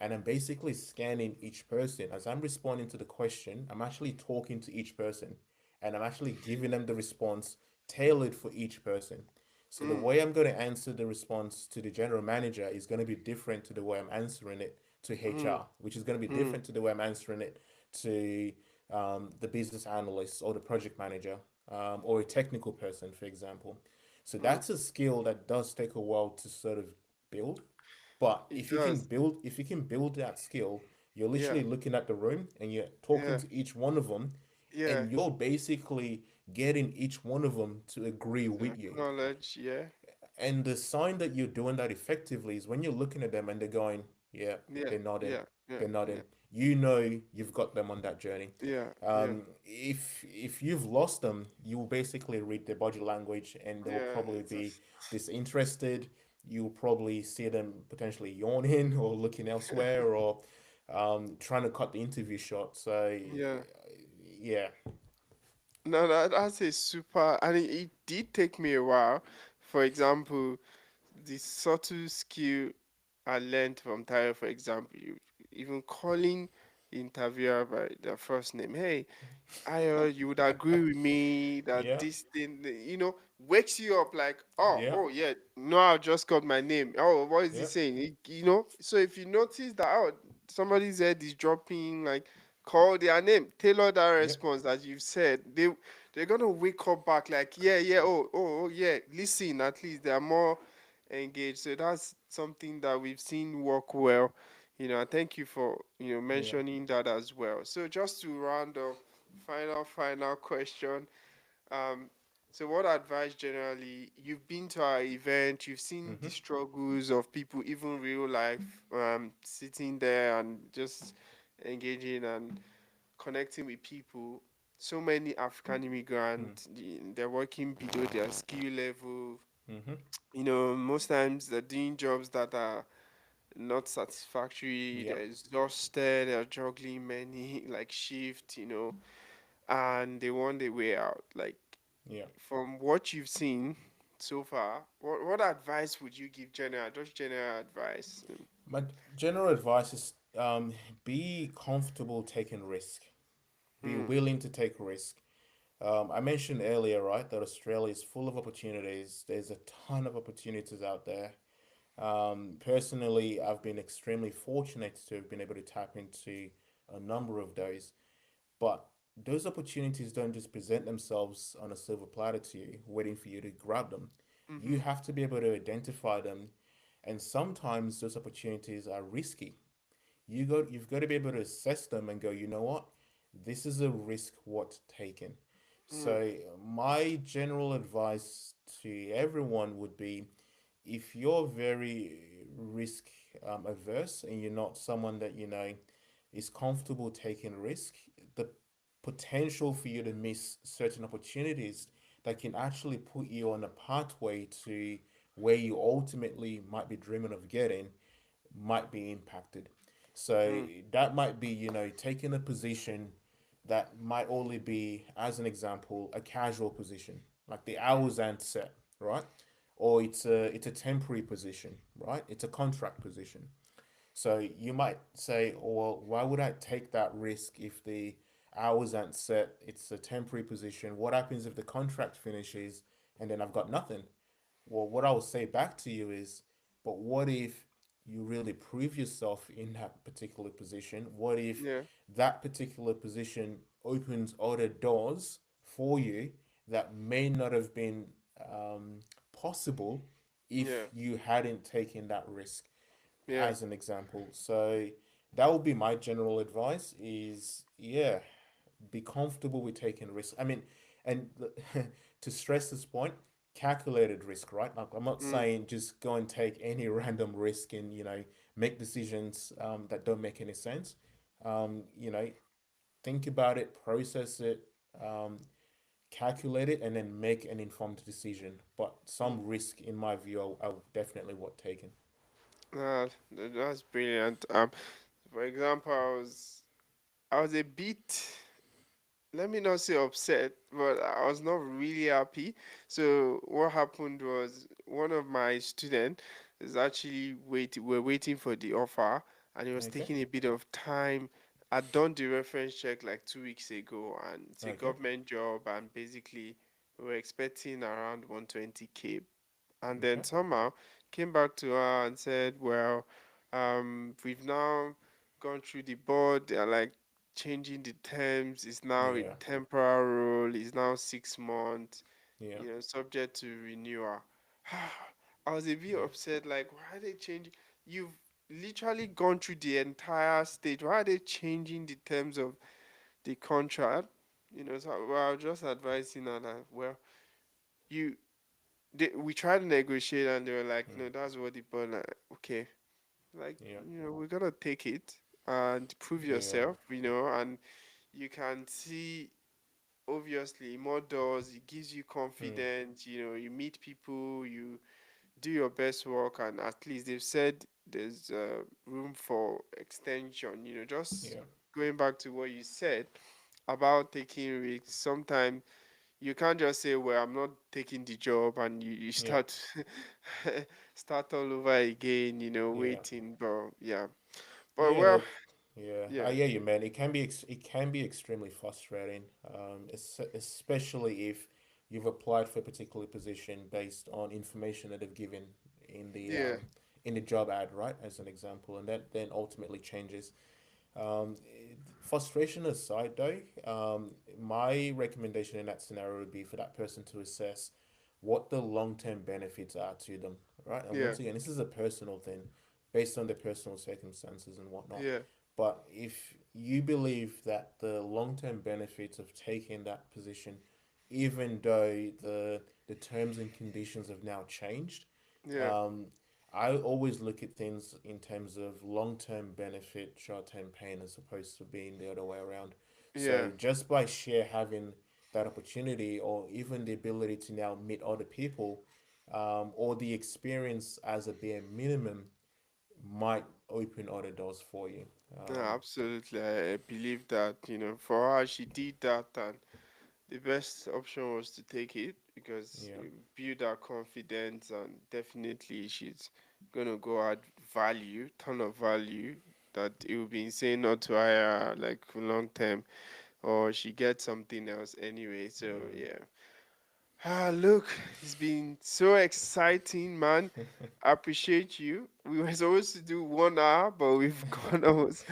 and I'm basically scanning each person. As I'm responding to the question, I'm actually talking to each person and I'm actually giving them the response tailored for each person. So the Mm. way I'm going to answer the response to the general manager is going to be different to the way I'm answering it to Mm. HR, which is going to be Mm. different to the way I'm answering it to the business analyst or the project manager or a technical person, for example. So Mm. that's a skill that does take a while to sort of build. But It does. if you can build that skill, you're Yeah. literally looking at the room and you're talking Yeah. to each one of them, Yeah. and you're basically getting each one of them to agree To with you. acknowledge. Yeah. And the sign that you're doing that effectively is when you're looking at them and they're going, yeah, Yeah. they're nodding, Yeah. Yeah. they're Yeah. nodding. You know you've got them on that journey. Yeah. Yeah. If you've lost them, you will basically read their body language and they will Yeah. probably It's be just, disinterested. You'll probably see them potentially yawning or looking elsewhere or trying to cut the interview short. So yeah. yeah, No, that's a super, and it did take me a while. For example, the subtle skill I learned from Tyler, for example, you even calling the interviewer by their first name. Hey, you would agree with me that yeah, this thing, wakes you up like, oh, yeah, oh yeah, no, I just got my name. Oh, what is he yeah, saying? So if you notice that, oh, somebody's head is dropping, like, call their name, tailor that yeah, response that you've said. They're gonna wake up back like, yeah, yeah, oh, yeah. Listen, at least they are more engaged. So that's something that we've seen work well. And thank you for yeah. mentioning that as well. So just to round up, final question. Um, so what advice generally you've been to our event, you've seen the Mm-hmm. struggles of people, even real life, sitting there and just engaging and connecting with people. So many African immigrants, they're working below their skill level. Mm-hmm. Most times they're doing jobs that are not satisfactory. Yeah, They're exhausted. They're juggling many like shifts. And they want a way out. Like, yeah. from what you've seen so far, what advice would you give general? Just general advice. My general advice is be comfortable taking risk. Be Hmm. willing to take risk. I mentioned earlier, right, that Australia is full of opportunities. There's a ton of opportunities out there. Personally, I've been extremely fortunate to have been able to tap into a number of those. But those opportunities don't just present themselves on a silver platter to you, waiting for you to grab them. You Mm-hmm. have to be able to identify them. And sometimes those opportunities are risky. You've got to be able to assess them and go, you know what, this is a risk worth taking. Mm. So my general advice to everyone would be, if you're very risk averse and you're not someone that is comfortable taking risk, the potential for you to miss certain opportunities that can actually put you on a pathway to where you ultimately might be dreaming of getting might be impacted. So Mm. that might be, taking a position that might only be, as an example, a casual position, like the Mm. hours aren't set, right? Or it's a temporary position, right? It's a contract position. So you might say, oh, well, why would I take that risk if the hours aren't set? It's a temporary position. What happens if the contract finishes and then I've got nothing? Well, what I will say back to you is, but what if you really prove yourself in that particular position? What if Yeah. that particular position opens other doors for you that may not have been possible Yeah. if you hadn't taken that risk, Yeah. as an example? So that would be my general advice is, yeah, be comfortable with taking risks. I mean, and to stress this point, calculated risk, right? Like I'm not Mm. saying just go and take any random risk and make decisions that don't make any sense. You know, think about it, process it, um, calculate it, and then make an informed decision. But Mm. some risk, in my view, are definitely worth taking. That's brilliant. For example, I was a bit, let me not say upset, but I was not really happy. So what happened was one of my students is actually we're waiting for the offer, and it was Okay, taking a bit of time. I'd done the reference check like 2 weeks ago, and it's a okay, government job, and basically we were expecting around 120K, and then okay. somehow came back to her and said, well, we've now gone through the board. They're like changing the terms. It's now a Yeah, temporary role. It's now 6 months, yeah, subject to renewal. I was a bit yeah, upset, like, why are they changing? You've literally gone through the entire stage. Why are they changing the terms of the contract? So well, I was just advising her that, well, you we tried to negotiate, and they were like, mm, no, that's what the board, like, okay, like, yeah, we're gonna take it and prove yeah, yourself, and you can see, obviously, more doors. It gives you mm, confidence. You meet people, you do your best work, and at least they've said there's room for extension. Just yeah, going back to what you said about taking risks. Sometimes you can't just say, well, I'm not taking the job, and you yeah, start start all over again, yeah. waiting. But yeah, but Yeah, well, look, yeah, yeah, I hear you, man. It can be extremely frustrating, especially if you've applied for a particular position based on information that they've given in the yeah, in the job ad, right? As an example, and that then ultimately changes. Frustration aside, though, my recommendation in that scenario would be for that person to assess what the long term benefits are to them, right? And yeah, once again, this is a personal thing based on their personal circumstances and whatnot. yeah, But if you believe that the long term benefits of taking that position, even though the terms and conditions have now changed, yeah, um, I always look at things in terms of long term benefit, short term pain, as opposed to being the other way around. yeah, So just by sheer having that opportunity, or even the ability to now meet other people, or the experience as a bare minimum, might open other doors for you. yeah, absolutely. I believe that, for her, she did that, and the best option was to take it because Yeah, it build her confidence, and definitely she's gonna go add value, ton of value, that it will be insane not to hire her, like, for long term, or she gets something else anyway. So yeah. Look, it's been so exciting, man. I appreciate you. We were supposed to do 1 hour, but we've gone almost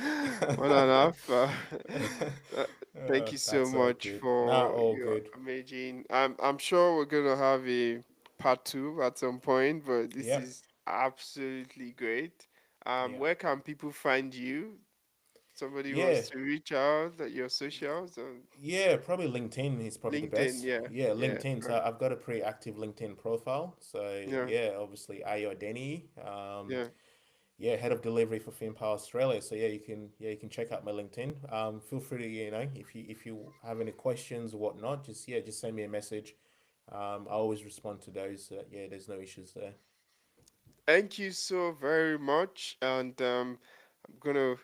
one and a half. Uh, thank you so That's all much good. Nah, for all your good. amazing. I'm sure we're gonna have a part two at some point, but this Yep. is absolutely great. Yeah. Where can people find you? Somebody Yeah. wants to reach out at your socials on Yeah, probably LinkedIn is probably the LinkedIn. best. Yeah, Yeah, yeah, LinkedIn. So I've got a pretty active LinkedIn profile. So yeah, yeah, obviously Ayo Denny. yeah. Yeah, head of delivery for FinPower Australia. So yeah, you can check out my LinkedIn. Feel free to, if you have any questions or whatnot, just send me a message. I always respond to those. So that, yeah, there's no issues there. Thank you so very much, and I'm gonna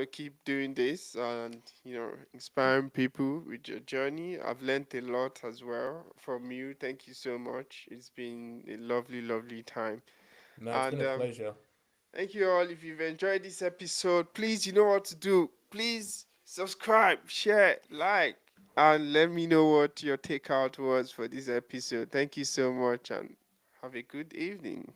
keep doing this, and inspiring people with your journey. I've learned a lot as well from you. Thank you so much. It's been a lovely, lovely time, No, it's been and a pleasure. thank you all. If you've enjoyed this episode, please, you know what to do. Please subscribe, share, like, and let me know what your takeout was for this episode. Thank you so much, and have a good evening.